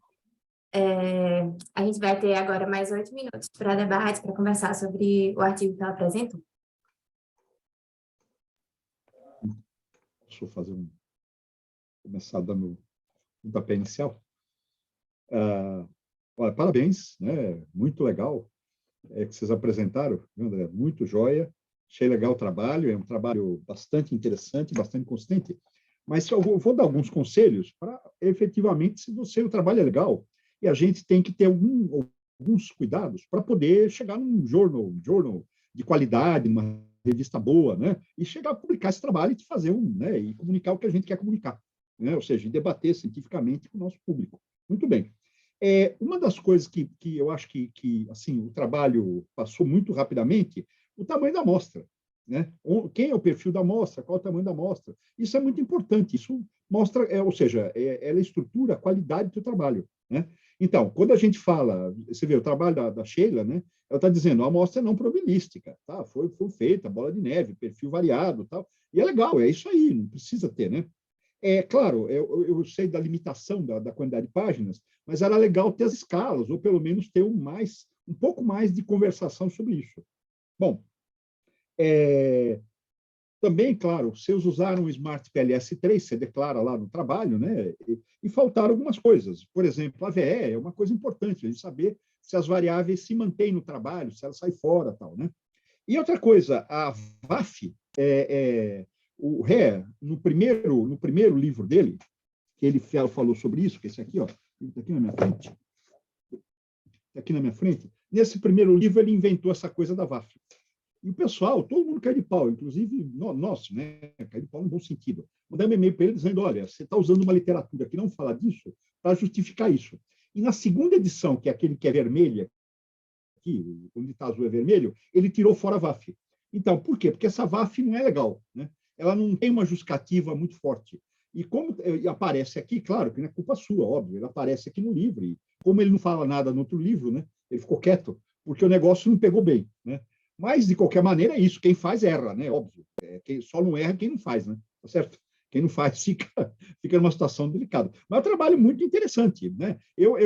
A gente vai ter agora mais 8 minutos para debate, para conversar sobre o artigo que ela apresentou.
Deixa eu começar dando o pontapé inicial. Olha, parabéns, né? Muito legal que vocês apresentaram, viu, André? Muito joia. Achei legal o trabalho, é um trabalho bastante interessante, bastante consistente. Mas eu vou dar alguns conselhos para, efetivamente, se o trabalho é legal, e a gente tem que ter alguns cuidados para poder chegar num journal de qualidade, numa revista boa, né? E chegar a publicar esse trabalho e fazer né? E comunicar o que a gente quer comunicar, né? Ou seja, debater cientificamente com o nosso público. Muito bem. Uma das coisas que eu acho que assim, o trabalho passou muito rapidamente, o tamanho da amostra, né? Quem é o perfil da amostra, qual é o tamanho da amostra. Isso é muito importante, isso mostra, ou seja, ela estrutura a qualidade do teu trabalho, né? Então, quando a gente fala, você vê o trabalho da Sheila, né? Ela está dizendo, a amostra é não probabilística, tá? Foi feita, bola de neve, perfil variado, tal. E é legal, é isso aí, não precisa ter, né? Claro, eu sei da limitação da quantidade de páginas, mas era legal ter as escalas, ou pelo menos ter um pouco mais de conversação sobre isso. Bom, também, claro, vocês usaram o Smart PLS3, você declara lá no trabalho, né? E faltaram algumas coisas. Por exemplo, a VE é uma coisa importante, a gente saber se as variáveis se mantêm no trabalho, se elas saem fora, tal, né? E outra coisa, a VAF, o Ré, no primeiro livro dele, que ele falou sobre isso, que é esse aqui, ó, está aqui na minha frente. Está aqui na minha frente. Nesse primeiro livro, ele inventou essa coisa da VAF. E o pessoal, todo mundo cai de pau, inclusive nós, né? Cai de pau no bom sentido. Mandei um e-mail para ele dizendo, olha, você está usando uma literatura que não fala disso para justificar isso. E na segunda edição, que é aquele que é vermelha, aqui, onde está azul é vermelho, ele tirou fora a VAF. Então, por quê? Porque essa VAF não é legal, né? Ela não tem uma justificativa muito forte. E como aparece aqui, claro que não é culpa sua, óbvio, ele aparece aqui no livro, e como ele não fala nada no outro livro, né? Ele ficou quieto, porque o negócio não pegou bem, né? Mas, de qualquer maneira, é isso. Quem faz, erra, né? Óbvio. Quem só não erra quem não faz, né? Tá certo? Quem não faz fica numa situação delicada. Mas é um trabalho muito interessante, né? Eu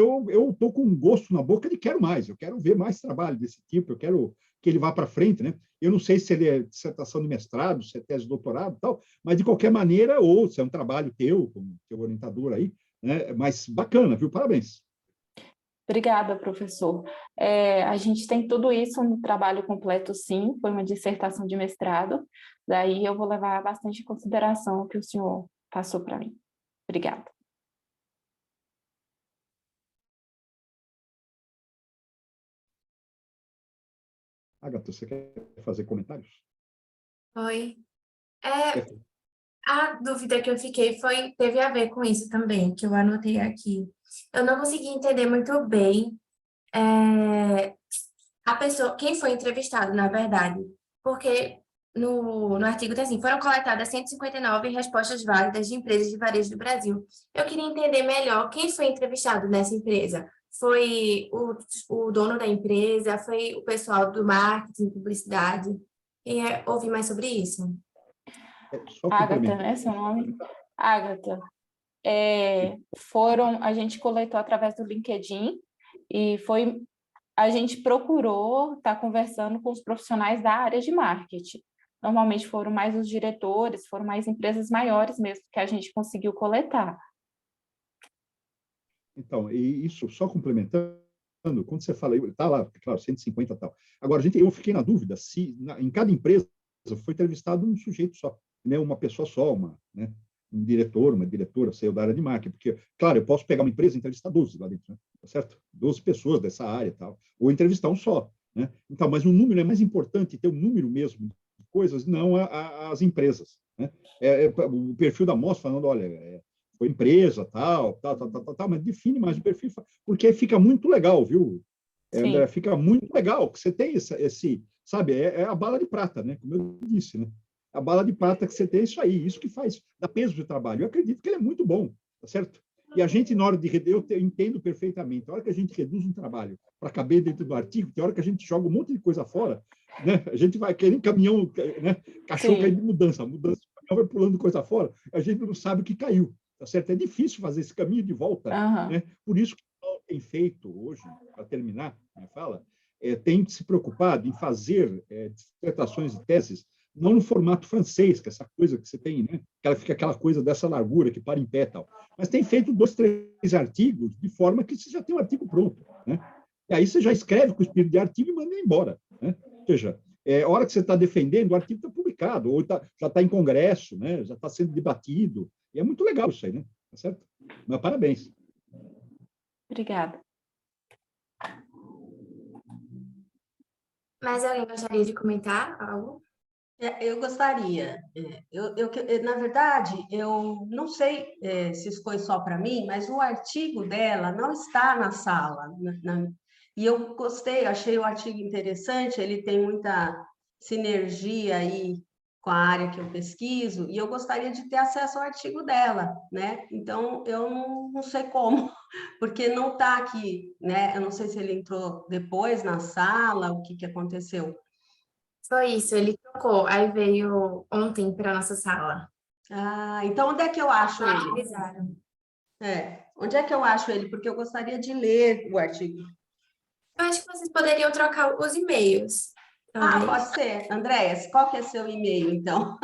estou com um gosto na boca de quero mais. Eu quero ver mais trabalho desse tipo. Eu quero que ele vá para frente, né? Eu não sei se ele é dissertação de mestrado, se é tese de doutorado e tal, mas, de qualquer maneira, ou se é um trabalho teu, como teu orientador aí, né? Mas bacana, viu? Parabéns.
Obrigada, professor. A gente tem tudo isso no trabalho completo, sim, foi uma dissertação de mestrado, daí eu vou levar bastante em consideração o que o senhor passou para mim. Obrigada.
Agatha, você quer fazer comentários?
Oi. A dúvida que eu fiquei teve a ver com isso também, que eu anotei aqui. Eu não consegui entender muito bem a pessoa, quem foi entrevistado, na verdade, porque no artigo está assim, foram coletadas 159 respostas válidas de empresas de varejo do Brasil. Eu queria entender melhor quem foi entrevistado nessa empresa. Foi o dono da empresa? Foi o pessoal do marketing, publicidade? Queria ouvir mais sobre isso.
Só
Agatha,
complementar.
né? Seu nome? Agatha. A gente coletou através do LinkedIn e a gente procurou estar conversando com os profissionais da área de marketing. Normalmente foram mais os diretores, foram mais empresas maiores mesmo que a gente conseguiu coletar.
Então, e isso, só complementando, quando você fala, está lá, claro, 150 e tal. Agora, eu fiquei na dúvida se em cada empresa foi entrevistado um sujeito só, né, uma pessoa só, né, um diretor, uma diretora, saiu da área de marketing, porque, claro, eu posso pegar uma empresa e entrevistar 12 lá dentro, né, tá certo? 12 pessoas dessa área e tal, ou entrevistar um só, né? Então, mas o número é mais importante, ter um número mesmo de coisas, não as empresas, né? O perfil da moça falando, olha, foi empresa, tal, mas define mais o perfil, porque fica muito legal, viu, André? Fica muito legal que você tem sabe, é a bala de prata, né? Como eu disse, né? A bala de prata que você tem é isso aí, isso que faz, dá peso de trabalho. Eu acredito que ele é muito bom, tá certo? E a gente, na hora de eu entendo perfeitamente, a hora que a gente reduz um trabalho para caber dentro do artigo, tem hora que a gente joga um monte de coisa fora, né? A gente vai querendo caminhão, né? Cachorro caindo de mudança, o caminhão vai pulando coisa fora, a gente não sabe o que caiu, tá certo? É difícil fazer esse caminho de volta, né? Por isso que o tem feito hoje, para terminar minha fala, tem se preocupado em fazer dissertações e teses não no formato francês, que é essa coisa que você tem, né? Fica aquela coisa dessa largura que para em pé e tal. Mas tem feito 2, 3 artigos de forma que você já tem um artigo pronto, né? E aí você já escreve com o espírito de artigo e manda embora, né? Ou seja, a hora que você está defendendo, o artigo está publicado, ou já está em congresso, né? Já está sendo debatido. E é muito legal isso aí, né? Tá certo? Mas parabéns.
Obrigada.
Mais alguém gostaria de comentar algo?
Eu gostaria. Na verdade, eu não sei se isso foi só para mim, mas o artigo dela não está na sala. E eu gostei, achei o artigo interessante, ele tem muita sinergia aí com a área que eu pesquiso, e eu gostaria de ter acesso ao artigo dela, né? Então, eu não sei como, porque não está aqui, né? Eu não sei se ele entrou depois na sala, o que aconteceu.
Foi isso, ele trocou, aí veio ontem para nossa sala.
Ah, então onde é que eu acho ele?
Avisaram.
Onde é que eu acho ele? Porque eu gostaria de ler o artigo.
Eu acho que vocês poderiam trocar os e-mails.
Ah, pode ser. Andréas, qual que é seu e-mail, então?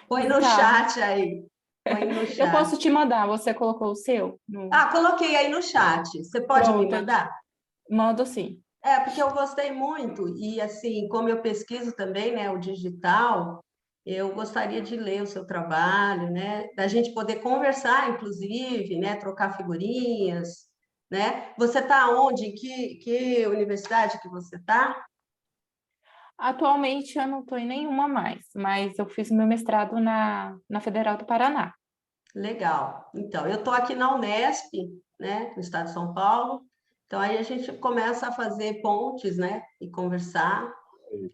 Põe no chat aí. Põe no chat.
Eu posso te mandar, você colocou o seu?
Coloquei aí no chat. Você pode me mandar?
Mando sim.
Porque eu gostei muito, e assim, como eu pesquiso também, né, o digital, eu gostaria de ler o seu trabalho, né, da gente poder conversar, inclusive, né, trocar figurinhas, né? Você está onde? Em que universidade que você está?
Atualmente eu não estou em nenhuma mais, mas eu fiz meu mestrado na Federal do Paraná.
Legal. Então, eu estou aqui na Unesp, né, no estado de São Paulo. Então, aí a gente começa a fazer pontes, né, e conversar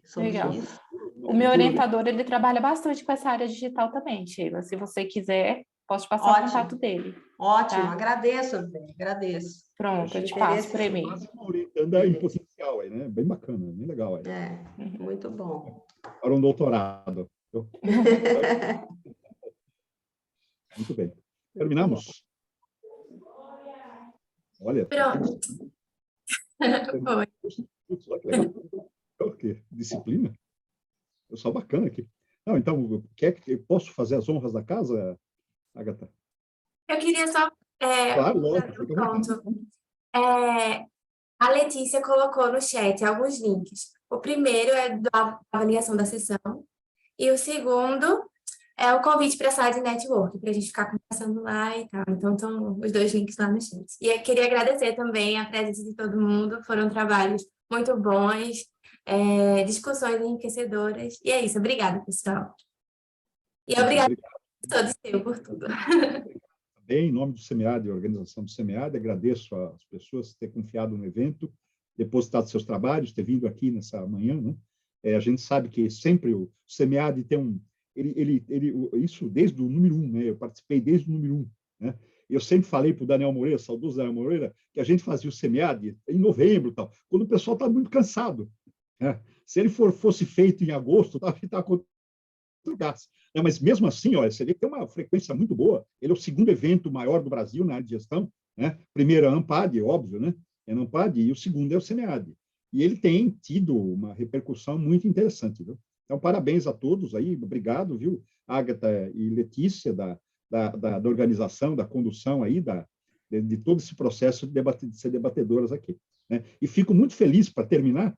sobre isso.
O meu orientador, ele trabalha bastante com essa área digital também, Sheila. Se você quiser, posso te passar o contato dele.
Ótimo, tá? Agradeço, André, agradeço.
Pronto, eu te passo por e-mail.
Orientando em potencial aí, né? Bem bacana, bem legal aí.
Muito bom.
Para um doutorado. Muito bem. Terminamos? Olha.
Pronto.
Que disciplina. Eu sou bacana aqui. Não, então, eu posso fazer as honras da casa, Agatha?
Eu queria só...
claro, lógico.
A Letícia colocou no chat alguns links. O primeiro é da avaliação da sessão e o segundo é o convite para a sala de network, para a gente ficar conversando lá e tal. Então, estão os 2 links lá no chat. E eu queria agradecer também a presença de todo mundo. Foram trabalhos muito bons, discussões enriquecedoras. E é isso. Obrigada, pessoal. E obrigada a todos por tudo.
Em nome do SEMEAD, a organização do SEMEAD, agradeço às pessoas por ter confiado no evento, depositado seus trabalhos, ter vindo aqui nessa manhã, né? A gente sabe que sempre o SEMEAD tem um... isso desde o número 1, né? Eu participei desde o número 1, né? Eu sempre falei para o Daniel Moreira, saudoso Daniel Moreira, que a gente fazia o SEMEAD em novembro, tal, quando o pessoal estava muito cansado, né? Se ele fosse feito em agosto, estava com outro gás. Mas mesmo assim, olha, você vê que tem uma frequência muito boa. Ele é o segundo evento maior do Brasil na área de gestão, né? Primeiro é a ANPAD, óbvio, né? É a ANPAD, e o segundo é o SEMEAD. E ele tem tido uma repercussão muito interessante, viu? Então, parabéns a todos aí, obrigado, viu? Ágata e Letícia, da organização, da condução aí, de todo esse processo de ser debatedoras aqui, né? E fico muito feliz, para terminar,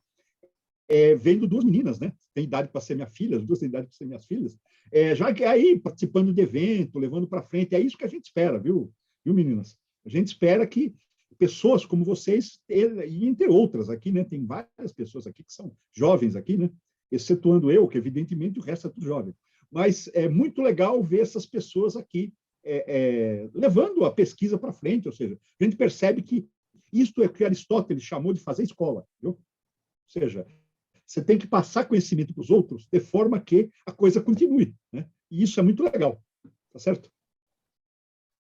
vendo duas meninas, né? Tem idade para ser minha filha, as duas têm idade para ser minhas filhas, já que aí, participando de evento, levando para frente, é isso que a gente espera, viu, meninas? A gente espera que pessoas como vocês, e entre outras aqui, né? Tem várias pessoas aqui que são jovens aqui, né? Excetuando eu, que evidentemente o resto é tudo jovem. Mas é muito legal ver essas pessoas aqui levando a pesquisa para frente, ou seja, a gente percebe que isto é o que Aristóteles chamou de fazer escola, viu? Ou seja, você tem que passar conhecimento para os outros de forma que a coisa continue, né? E isso é muito legal, tá certo?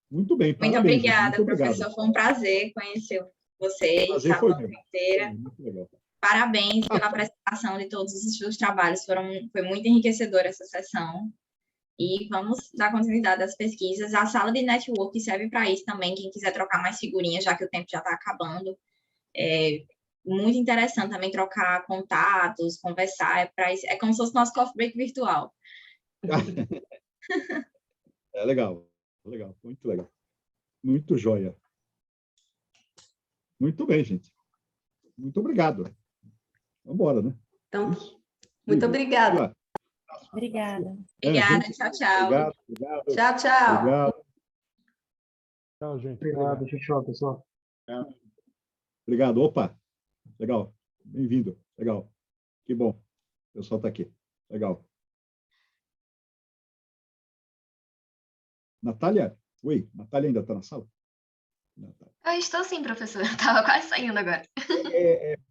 Muito bem,
Muito
parabéns.
Obrigada,
Muito
professor.
obrigado.
Foi um prazer conhecer vocês, a
foi
banca
meu.
inteira.
Muito legal.
Parabéns pela apresentação de todos os seus trabalhos. Foi muito enriquecedora essa sessão. E vamos dar continuidade às pesquisas. A sala de network serve para isso também, quem quiser trocar mais figurinhas, já que o tempo já está acabando. É muito interessante também trocar contatos, conversar. É como se fosse nosso coffee break virtual.
É legal, muito legal. Muito joia. Muito bem, gente. Muito obrigado. Vamos embora, né?
Então, muito obrigada.
Obrigada.
Obrigada, tchau, tchau.
Obrigado.
Tchau, tchau.
Obrigado.
Tchau, gente.
Obrigado, tchau, pessoal.
Obrigado. Opa, legal. Bem-vindo. Legal. Que bom. O pessoal está aqui. Legal. Natália? Oi, Natália ainda está na sala? Natália.
Eu estou sim, professor. Eu estava quase saindo agora.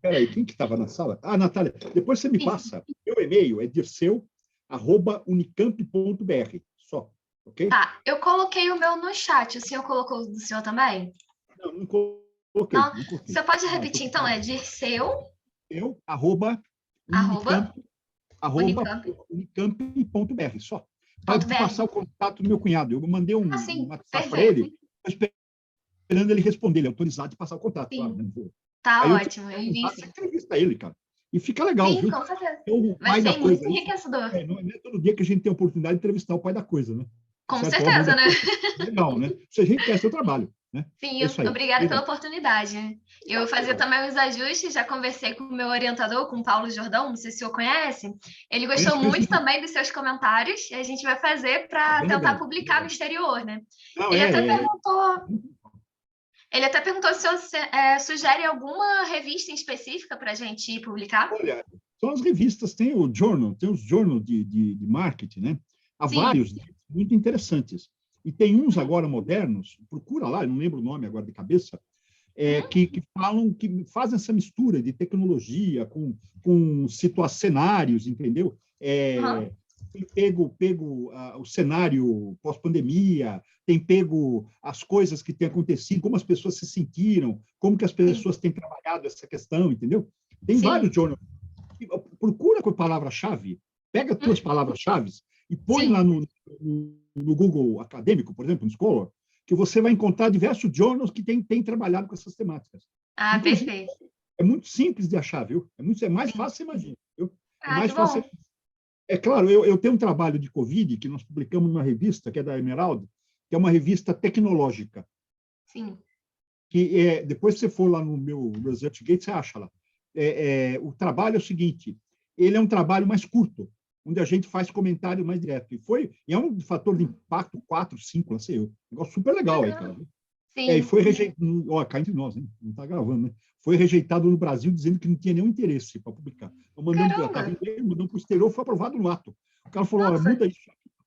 Peraí, quem que estava na sala? Ah, Natália, depois você me passa. Meu e-mail é dirceu@unicamp.br. Só, ok?
Tá, eu coloquei o meu no chat. O senhor colocou o do senhor também?
Não coloquei.
Não.
Não coloquei.
Você pode repetir, então? É dirceu?
unicamp.br. Só. Pode
.br.
passar o contato do meu cunhado. Eu mandei um WhatsApp para
perfeito.
ele. Esperando ele responder, ele é autorizado de passar o contato. Claro, né?
Tá
Aí
ótimo, eu envio sim.
Entrevista ele, cara. E fica legal,
Sim,
viu?
com certeza.
Então,
Vai ser muito enriquecedor.
Não é todo dia que a gente tem a oportunidade de entrevistar o pai da coisa, né?
Com
certo?
certeza, né?
Legal, né? Se a gente quer seu trabalho, né?
Sim,
É
obrigada pela oportunidade. Eu fazia também os ajustes, já conversei com o meu orientador, com o Paulo Jordão, não sei se o senhor conhece. Ele gostou muito também dos seus comentários e a gente vai fazer para tentar publicar no exterior, né?
Não,
Ele até perguntou se o senhor sugere alguma revista em específica para a gente publicar.
Olha, são as revistas, tem o Journal, tem os Journal de marketing, né? Há vários muito interessantes. E tem uns agora modernos, procura lá, eu não lembro o nome agora de cabeça, que fazem essa mistura de tecnologia com cenários, entendeu? Tem pego o cenário pós-pandemia, tem pego as coisas que têm acontecido, como as pessoas se sentiram, como que as pessoas têm trabalhado essa questão, entendeu? Tem vários jornais. Procura com a palavra-chave, pega as tuas palavras-chave e põe lá no Google Acadêmico, por exemplo, no Scholar, que você vai encontrar diversos jornais que têm trabalhado com essas temáticas. Inclusive,
perfeito.
É muito simples de achar, viu? É mais fácil, você imagina, viu? É mais
que
fácil.
bom.
É claro, eu tenho um trabalho de Covid que nós publicamos numa revista, que é da Emerald, que é uma revista tecnológica.
Sim.
Que depois que você for lá no meu ResearchGate, você acha lá. O trabalho é o seguinte, ele é um trabalho mais curto, onde a gente faz comentário mais direto. E é um fator de impacto 4, 5, não sei eu. Um negócio super legal aí, cara.
Sim.
E foi rejeitado, cá entre nós, hein? Não está gravando, né? Foi rejeitado no Brasil, dizendo que não tinha nenhum interesse para publicar. Então, mandando para o exterior, foi aprovado no ato. O cara falou,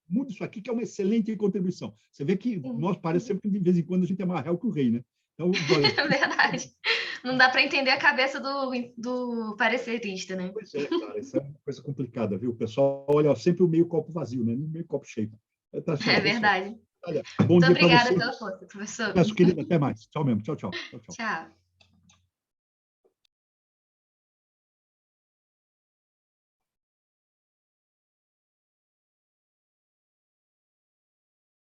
muda isso aqui, que é uma excelente contribuição. Você vê que nós parece sempre que de vez em quando a gente é mais real que o rei, né? Então,
é verdade. Não dá para entender a cabeça do parecerista, né?
Pois é, cara, isso é uma coisa complicada, viu? O pessoal olha sempre o meio copo vazio, né? O meio copo cheio. Tá certo,
É verdade.
Olha, bom
Muito
dia para
obrigada
você.
pela força, professor.
Peço, querida, até mais. Tchau mesmo. Tchau, tchau. Tchau, tchau.
Tchau.